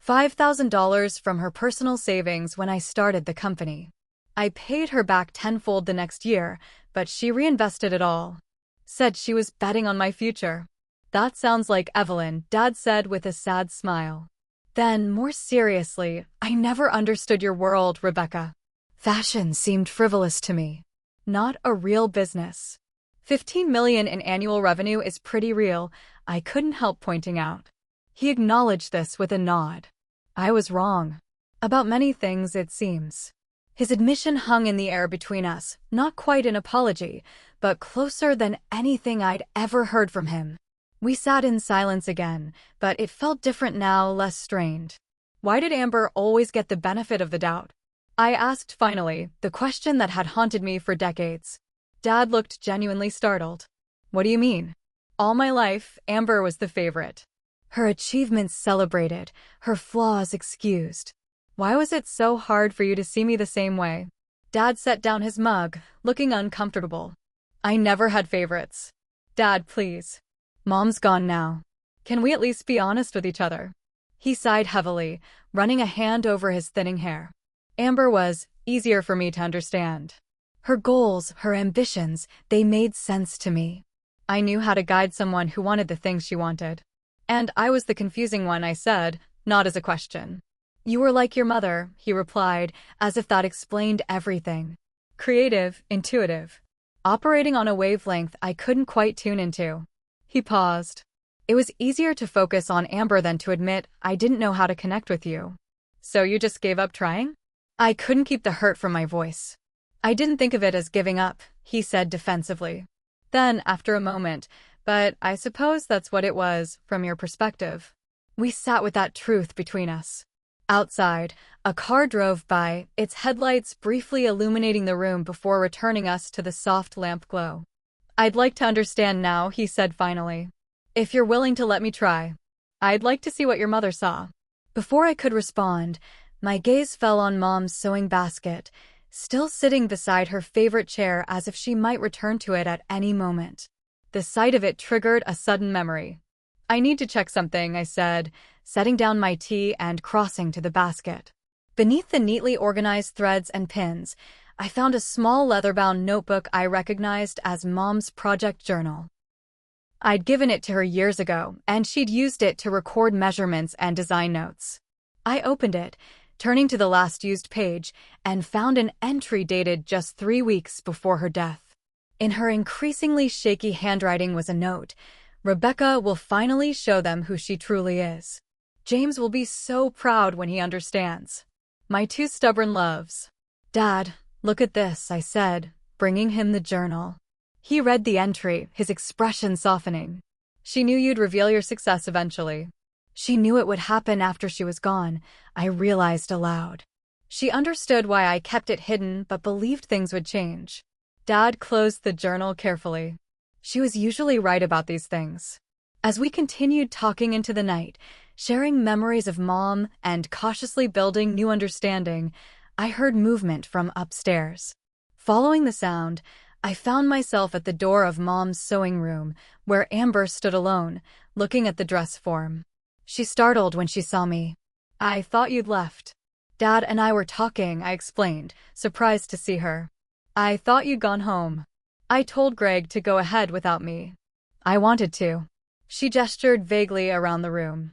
$5,000 from her personal savings when I started the company. I paid her back tenfold the next year, but she reinvested it all. Said she was betting on my future. That sounds like Evelyn, Dad said with a sad smile. Then, more seriously, I never understood your world, Rebecca. Fashion seemed frivolous to me. Not a real business. 15 million in annual revenue is pretty real, I couldn't help pointing out. He acknowledged this with a nod. I was wrong. About many things, it seems. His admission hung in the air between us, not quite an apology, but closer than anything I'd ever heard from him. We sat in silence again, but it felt different now, less strained. Why did Amber always get the benefit of the doubt? I asked finally, the question that had haunted me for decades. Dad looked genuinely startled. What do you mean? All my life, Amber was the favorite. Her achievements celebrated, her flaws excused. Why was it so hard for you to see me the same way? Dad set down his mug, looking uncomfortable. I never had favorites. Dad, please. Mom's gone now. Can we at least be honest with each other? He sighed heavily, running a hand over his thinning hair. Amber was easier for me to understand. Her goals, her ambitions, they made sense to me. I knew how to guide someone who wanted the things she wanted. And I was the confusing one, I said, not as a question. You were like your mother, he replied, as if that explained everything. Creative, intuitive. Operating on a wavelength I couldn't quite tune into. He paused. It was easier to focus on Amber than to admit I didn't know how to connect with you. So you just gave up trying? I couldn't keep the hurt from my voice. I didn't think of it as giving up, he said defensively. Then, after a moment, but I suppose that's what it was, from your perspective. We sat with that truth between us. Outside, a car drove by, its headlights briefly illuminating the room before returning us to the soft lamp glow. I'd like to understand now, he said finally. If you're willing to let me try. I'd like to see what your mother saw. Before I could respond, my gaze fell on Mom's sewing basket, still sitting beside her favorite chair as if she might return to it at any moment. The sight of it triggered a sudden memory. I need to check something, I said, setting down my tea and crossing to the basket. Beneath the neatly organized threads and pins, I found a small leather-bound notebook I recognized as Mom's project journal. I'd given it to her years ago, and she'd used it to record measurements and design notes. I opened it, turning to the last used page, and found an entry dated just 3 weeks before her death. In her increasingly shaky handwriting was a note. Rebecca will finally show them who she truly is. James will be so proud when he understands. My two stubborn loves. Dad, look at this, I said, bringing him the journal. He read the entry, his expression softening. She knew you'd reveal your success eventually. She knew it would happen after she was gone, I realized aloud. She understood why I kept it hidden but believed things would change. Dad closed the journal carefully. She was usually right about these things. As we continued talking into the night, sharing memories of Mom and cautiously building new understanding, I heard movement from upstairs. Following the sound, I found myself at the door of Mom's sewing room, where Amber stood alone, looking at the dress form. She startled when she saw me. I thought you'd left. Dad and I were talking, I explained, surprised to see her. I thought you'd gone home. I told Greg to go ahead without me. I wanted to. She gestured vaguely around the room.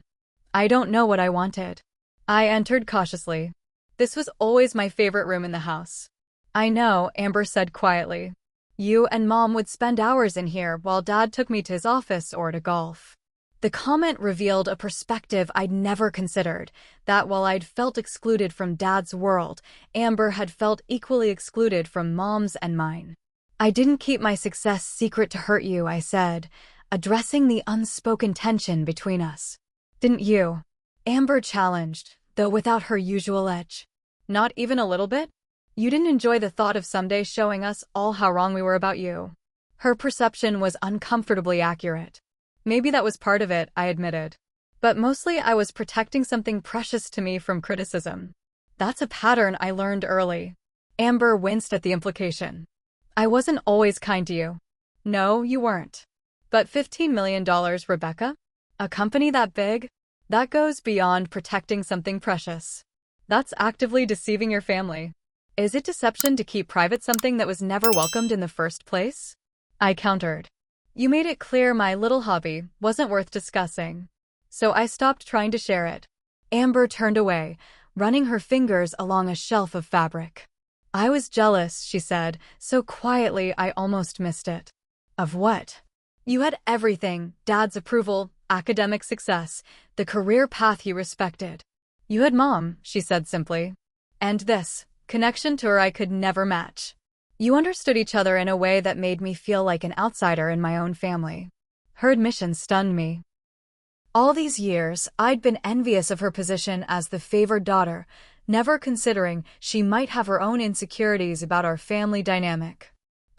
I don't know what I wanted. I entered cautiously. This was always my favorite room in the house. I know, Amber said quietly. You and Mom would spend hours in here while Dad took me to his office or to golf. The comment revealed a perspective I'd never considered, that while I'd felt excluded from Dad's world, Amber had felt equally excluded from Mom's and mine. I didn't keep my success secret to hurt you, I said, addressing the unspoken tension between us. Didn't you? Amber challenged, though without her usual edge. Not even a little bit? You didn't enjoy the thought of someday showing us all how wrong we were about you. Her perception was uncomfortably accurate. Maybe that was part of it, I admitted. But mostly I was protecting something precious to me from criticism. That's a pattern I learned early. Amber winced at the implication. I wasn't always kind to you. No, you weren't. But $15 million, Rebecca? A company that big? That goes beyond protecting something precious. That's actively deceiving your family. Is it deception to keep private something that was never welcomed in the first place? I countered. You made it clear my little hobby wasn't worth discussing. So I stopped trying to share it. Amber turned away, running her fingers along a shelf of fabric. I was jealous, she said, so quietly I almost missed it. Of what? You had everything: Dad's approval, academic success, the career path you respected. You had Mom, she said simply. And this connection to her I could never match. You understood each other in a way that made me feel like an outsider in my own family. Her admission stunned me. All these years, I'd been envious of her position as the favored daughter, never considering she might have her own insecurities about our family dynamic.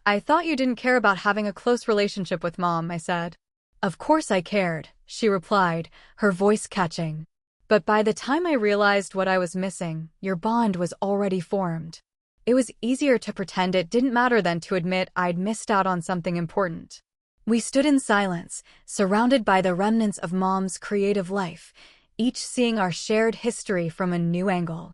I thought you didn't care about having a close relationship with Mom, I said. Of course I cared, she replied, her voice catching. But by the time I realized what I was missing, your bond was already formed. It was easier to pretend it didn't matter than to admit I'd missed out on something important. We stood in silence, surrounded by the remnants of Mom's creative life, each seeing our shared history from a new angle.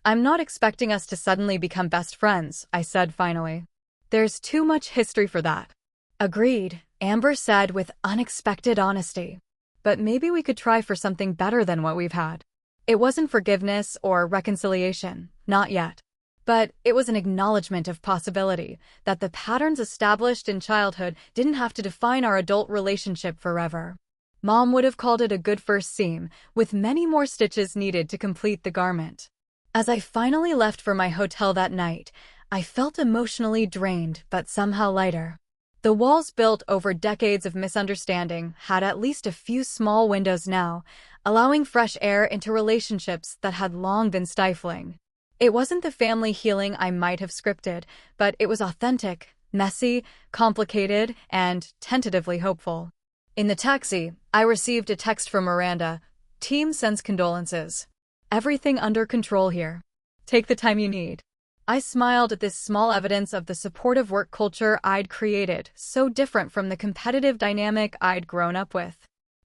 I'm not expecting us to suddenly become best friends, I said finally. There's too much history for that. Agreed, Amber said with unexpected honesty. But maybe we could try for something better than what we've had. It wasn't forgiveness or reconciliation, not yet. But it was an acknowledgement of possibility, that the patterns established in childhood didn't have to define our adult relationship forever. Mom would have called it a good first seam, with many more stitches needed to complete the garment. As I finally left for my hotel that night, I felt emotionally drained but somehow lighter. The walls built over decades of misunderstanding had at least a few small windows now, allowing fresh air into relationships that had long been stifling. It wasn't the family healing I might have scripted, but it was authentic, messy, complicated, and tentatively hopeful. In the taxi, I received a text from Miranda. Team sends condolences. Everything under control here. Take the time you need. I smiled at this small evidence of the supportive work culture I'd created, so different from the competitive dynamic I'd grown up with.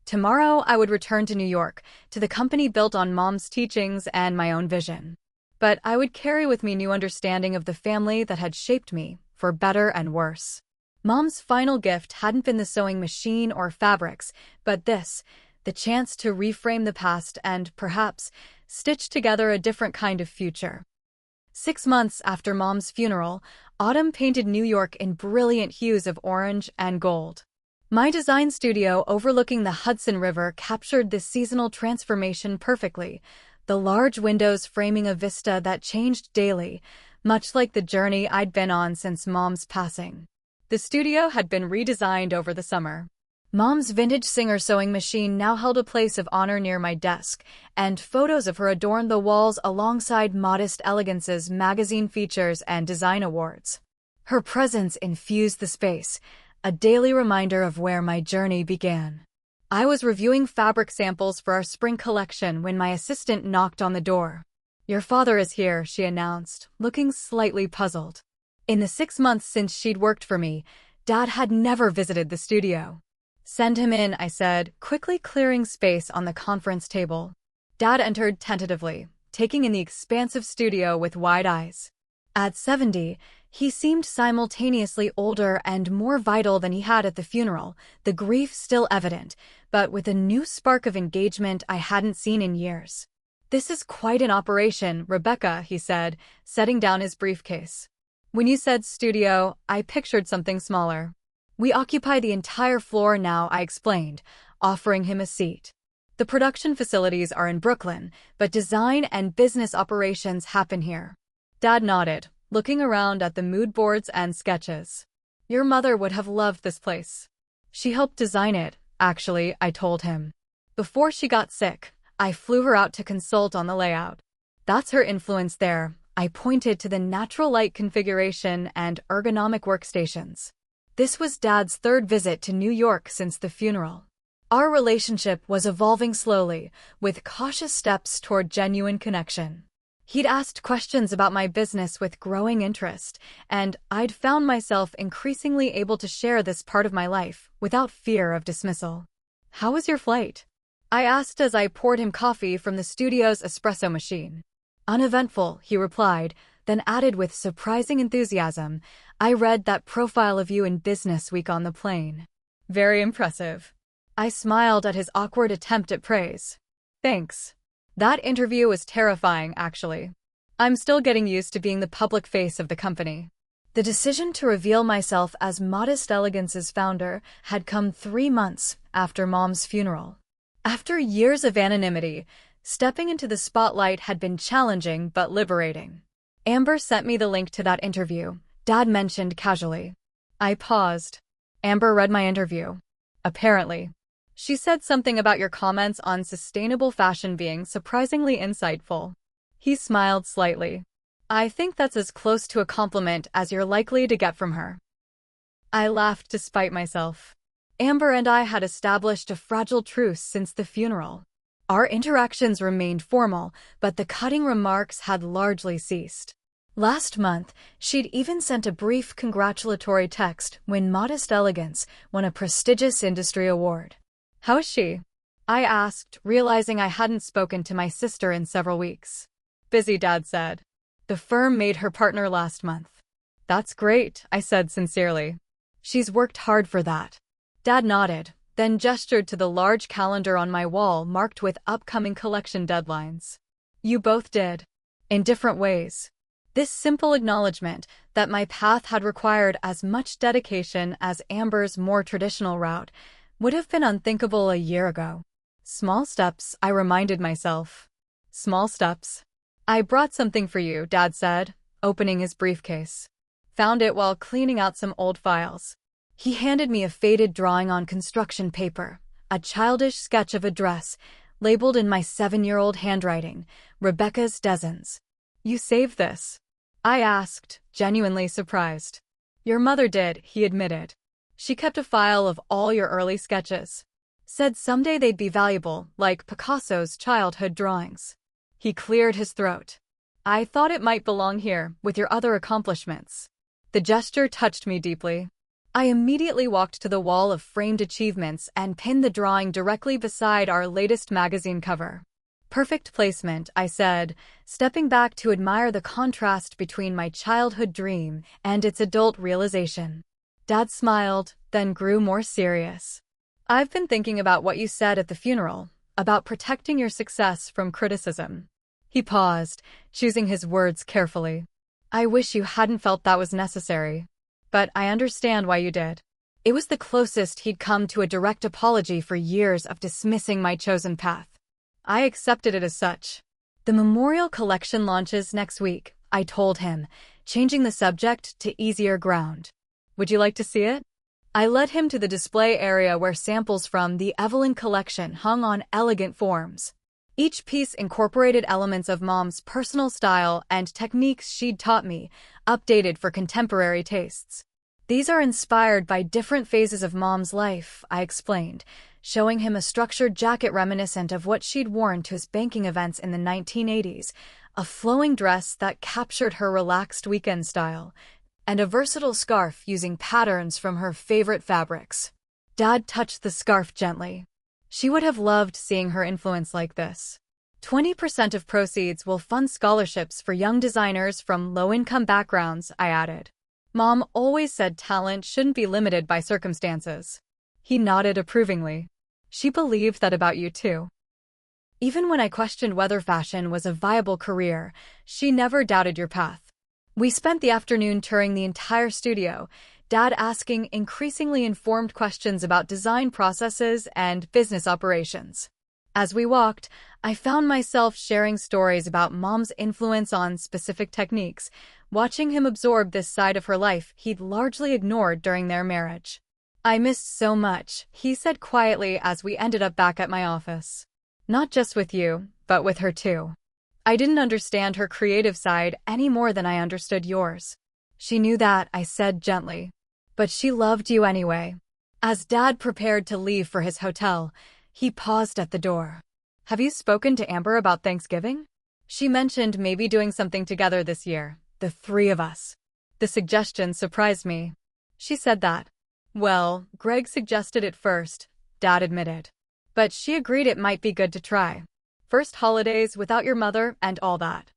Tomorrow, I would return to New York, to the company built on Mom's teachings and my own vision. But I would carry with me new understanding of the family that had shaped me, for better and worse. Mom's final gift hadn't been the sewing machine or fabrics, but this, the chance to reframe the past and, perhaps, stitch together a different kind of future. 6 months after Mom's funeral, autumn painted New York in brilliant hues of orange and gold. My design studio overlooking the Hudson River captured this seasonal transformation perfectly, the large windows framing a vista that changed daily, much like the journey I'd been on since Mom's passing. The studio had been redesigned over the summer. Mom's vintage Singer sewing machine now held a place of honor near my desk, and photos of her adorned the walls alongside Modest Elegance's magazine features and design awards. Her presence infused the space, a daily reminder of where my journey began. I was reviewing fabric samples for our spring collection when my assistant knocked on the door. Your father is here, she announced, looking slightly puzzled. In the 6 months since she'd worked for me, Dad had never visited the studio. Send him in, I said, quickly clearing space on the conference table. Dad entered tentatively, taking in the expansive studio with wide eyes. At 70, he seemed simultaneously older and more vital than he had at the funeral, the grief still evident, but with a new spark of engagement I hadn't seen in years. This is quite an operation, Rebecca, he said, setting down his briefcase. When you said studio, I pictured something smaller. We occupy the entire floor now, I explained, offering him a seat. The production facilities are in Brooklyn, but design and business operations happen here. Dad nodded, looking around at the mood boards and sketches. Your mother would have loved this place. She helped design it, actually, I told him. Before she got sick, I flew her out to consult on the layout. That's her influence there, I pointed to the natural light configuration and ergonomic workstations. This was Dad's third visit to New York since the funeral. Our relationship was evolving slowly, with cautious steps toward genuine connection. He'd asked questions about my business with growing interest, and I'd found myself increasingly able to share this part of my life without fear of dismissal. "How was your flight?" I asked as I poured him coffee from the studio's espresso machine. "Uneventful," he replied, then added with surprising enthusiasm, "I read that profile of you in Business Week on the plane. Very impressive." I smiled at his awkward attempt at praise. "Thanks." That interview was terrifying, actually. I'm still getting used to being the public face of the company. The decision to reveal myself as Modest Elegance's founder had come 3 months after Mom's funeral. After years of anonymity, stepping into the spotlight had been challenging but liberating. Amber sent me the link to that interview, Dad mentioned casually. I paused. Amber read my interview. Apparently. She said something about your comments on sustainable fashion being surprisingly insightful. He smiled slightly. I think that's as close to a compliment as you're likely to get from her. I laughed to spite myself. Amber and I had established a fragile truce since the funeral. Our interactions remained formal, but the cutting remarks had largely ceased. Last month, she'd even sent a brief congratulatory text when Modest Elegance won a prestigious industry award. "How is she?" I asked, realizing I hadn't spoken to my sister in several weeks. "Busy," Dad said. "The firm made her partner last month." "That's great," I said sincerely. "She's worked hard for that." Dad nodded, then gestured to the large calendar on my wall marked with upcoming collection deadlines. "You both did. In different ways." This simple acknowledgement that my path had required as much dedication as Amber's more traditional route would have been unthinkable a year ago. Small steps, I reminded myself. Small steps. "I brought something for you," Dad said, opening his briefcase. "Found it while cleaning out some old files." He handed me a faded drawing on construction paper, a childish sketch of a dress, labeled in my 7-year-old handwriting, Rebecca's Dezens. "You saved this?" I asked, genuinely surprised. "Your mother did," he admitted. "She kept a file of all your early sketches. Said someday they'd be valuable, like Picasso's childhood drawings." He cleared his throat. "I thought it might belong here, with your other accomplishments." The gesture touched me deeply. I immediately walked to the wall of framed achievements and pinned the drawing directly beside our latest magazine cover. "Perfect placement," I said, stepping back to admire the contrast between my childhood dream and its adult realization. Dad smiled, then grew more serious. "I've been thinking about what you said at the funeral, about protecting your success from criticism." He paused, choosing his words carefully. "I wish you hadn't felt that was necessary. But I understand why you did." It was the closest he'd come to a direct apology for years of dismissing my chosen path. I accepted it as such. "The memorial collection launches next week," I told him, changing the subject to easier ground. "Would you like to see it?" I led him to the display area where samples from the Evelyn collection hung on elegant forms. Each piece incorporated elements of Mom's personal style and techniques she'd taught me, updated for contemporary tastes. "These are inspired by different phases of Mom's life," I explained, showing him a structured jacket reminiscent of what she'd worn to his banking events in the 1980s, a flowing dress that captured her relaxed weekend style, and a versatile scarf using patterns from her favorite fabrics. Dad touched the scarf gently. "She would have loved seeing her influence like this." 20% of proceeds will fund scholarships for young designers from low-income backgrounds, I added. "Mom always said talent shouldn't be limited by circumstances." He nodded approvingly. "She believed that about you too." Even when I questioned whether fashion was a viable career, she never doubted your path. We spent the afternoon touring the entire studio, Dad asking increasingly informed questions about design processes and business operations. As we walked, I found myself sharing stories about Mom's influence on specific techniques, watching him absorb this side of her life he'd largely ignored during their marriage. "I missed so much," he said quietly as we ended up back at my office. "Not just with you, but with her too. I didn't understand her creative side any more than I understood yours." "She knew that," I said gently. But she loved you anyway. As Dad prepared to leave for his hotel, he paused at the door. Have you spoken to Amber about Thanksgiving? She mentioned maybe doing something together this year, the three of us. The suggestion surprised me. She said that. Well, Greg suggested it first, Dad admitted. But she agreed it might be good to try. First holidays without your mother and all that.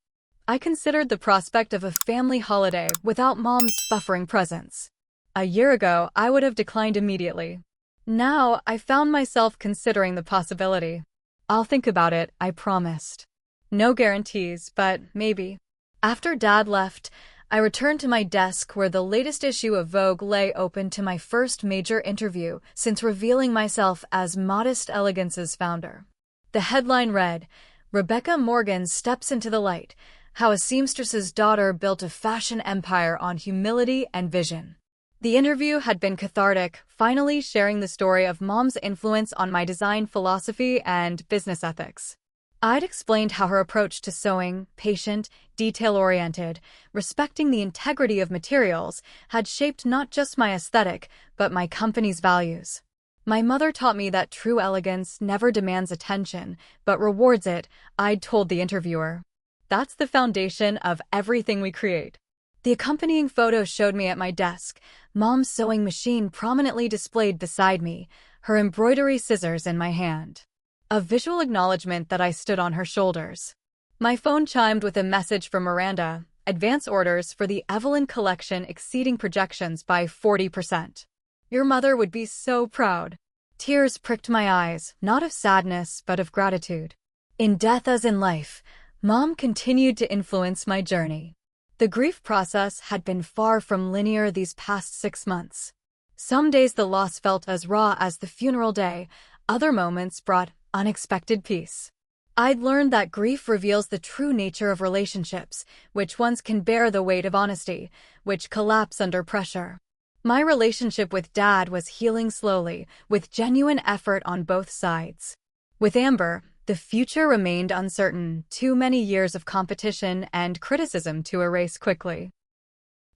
I considered the prospect of a family holiday without Mom's buffering presence. A year ago, I would have declined immediately. Now, I found myself considering the possibility. I'll think about it, I promised. No guarantees, but maybe. After Dad left, I returned to my desk where the latest issue of Vogue lay open to my first major interview since revealing myself as Modest Elegance's founder. The headline read, "Rebecca Morgan steps into the light, how a seamstress's daughter built a fashion empire on humility and vision." The interview had been cathartic, finally sharing the story of Mom's influence on my design philosophy and business ethics. I'd explained how her approach to sewing, patient, detail-oriented, respecting the integrity of materials, had shaped not just my aesthetic, but my company's values. My mother taught me that true elegance never demands attention, but rewards it, I'd told the interviewer. That's the foundation of everything we create. The accompanying photo showed me at my desk, Mom's sewing machine prominently displayed beside me, her embroidery scissors in my hand. A visual acknowledgement that I stood on her shoulders. My phone chimed with a message from Miranda, advance orders for the Evelyn collection exceeding projections by 40%. Your mother would be so proud. Tears pricked my eyes, not of sadness, but of gratitude. In death as in life, Mom continued to influence my journey. The grief process had been far from linear these past 6 months. Some days the loss felt as raw as the funeral day, other moments brought unexpected peace. I'd learned that grief reveals the true nature of relationships, which ones can bear the weight of honesty, which collapse under pressure. My relationship with Dad was healing slowly, with genuine effort on both sides. With Amber, the future remained uncertain, too many years of competition and criticism to erase quickly.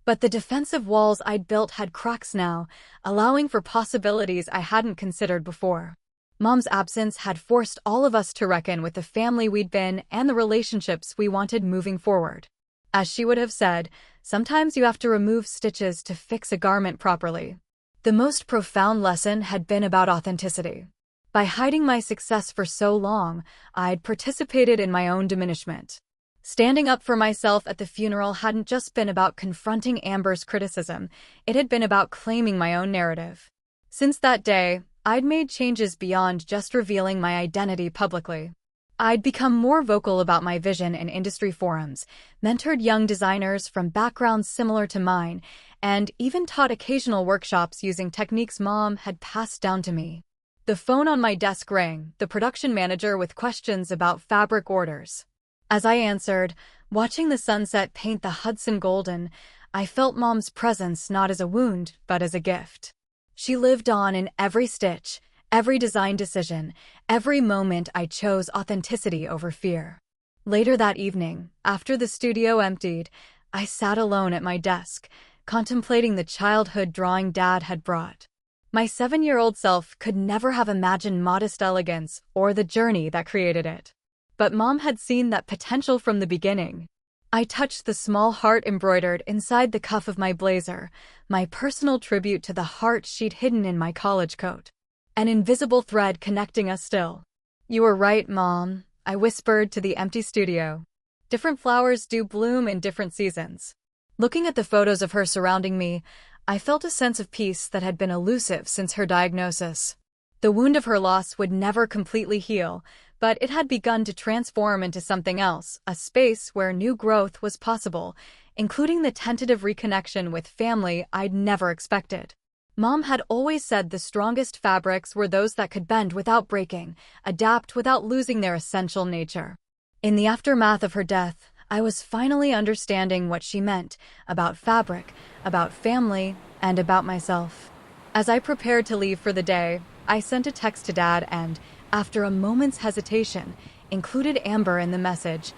But the defensive walls I'd built had cracks now, allowing for possibilities I hadn't considered before. Mom's absence had forced all of us to reckon with the family we'd been and the relationships we wanted moving forward. As she would have said, sometimes you have to remove stitches to fix a garment properly. The most profound lesson had been about authenticity. By hiding my success for so long, I'd participated in my own diminishment. Standing up for myself at the funeral hadn't just been about confronting Amber's criticism, it had been about claiming my own narrative. Since that day, I'd made changes beyond just revealing my identity publicly. I'd become more vocal about my vision in industry forums, mentored young designers from backgrounds similar to mine, and even taught occasional workshops using techniques Mom had passed down to me. The phone on my desk rang, the production manager with questions about fabric orders. As I answered, watching the sunset paint the Hudson golden, I felt Mom's presence not as a wound, but as a gift. She lived on in every stitch, every design decision, every moment I chose authenticity over fear. Later that evening, after the studio emptied, I sat alone at my desk, contemplating the childhood drawing Dad had brought. My 7-year-old self could never have imagined Modest Elegance or the journey that created it. But Mom had seen that potential from the beginning. I touched the small heart embroidered inside the cuff of my blazer, my personal tribute to the heart she'd hidden in my college coat. An invisible thread connecting us still. You were right, Mom, I whispered to the empty studio. Different flowers do bloom in different seasons. Looking at the photos of her surrounding me, I felt a sense of peace that had been elusive since her diagnosis. The wound of her loss would never completely heal, but it had begun to transform into something else, a space where new growth was possible, including the tentative reconnection with family I'd never expected. Mom had always said the strongest fabrics were those that could bend without breaking, adapt without losing their essential nature. In the aftermath of her death, I was finally understanding what she meant about fabric, about family, and about myself. As I prepared to leave for the day, I sent a text to Dad and, after a moment's hesitation, included Amber in the message.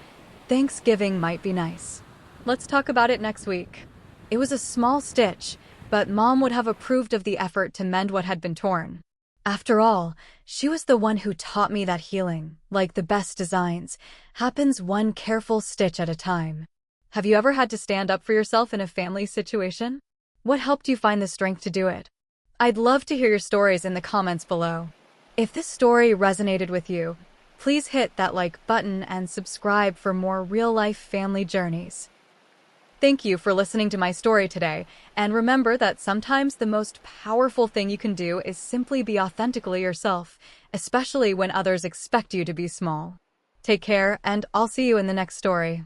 Thanksgiving might be nice. Let's talk about it next week. It was a small stitch, but Mom would have approved of the effort to mend what had been torn. After all, she was the one who taught me that healing, like the best designs, happens one careful stitch at a time. Have you ever had to stand up for yourself in a family situation? What helped you find the strength to do it? I'd love to hear your stories in the comments below. If this story resonated with you, please hit that like button and subscribe for more real-life family journeys. Thank you for listening to my story today, and remember that sometimes the most powerful thing you can do is simply be authentically yourself, especially when others expect you to be small. Take care, and I'll see you in the next story.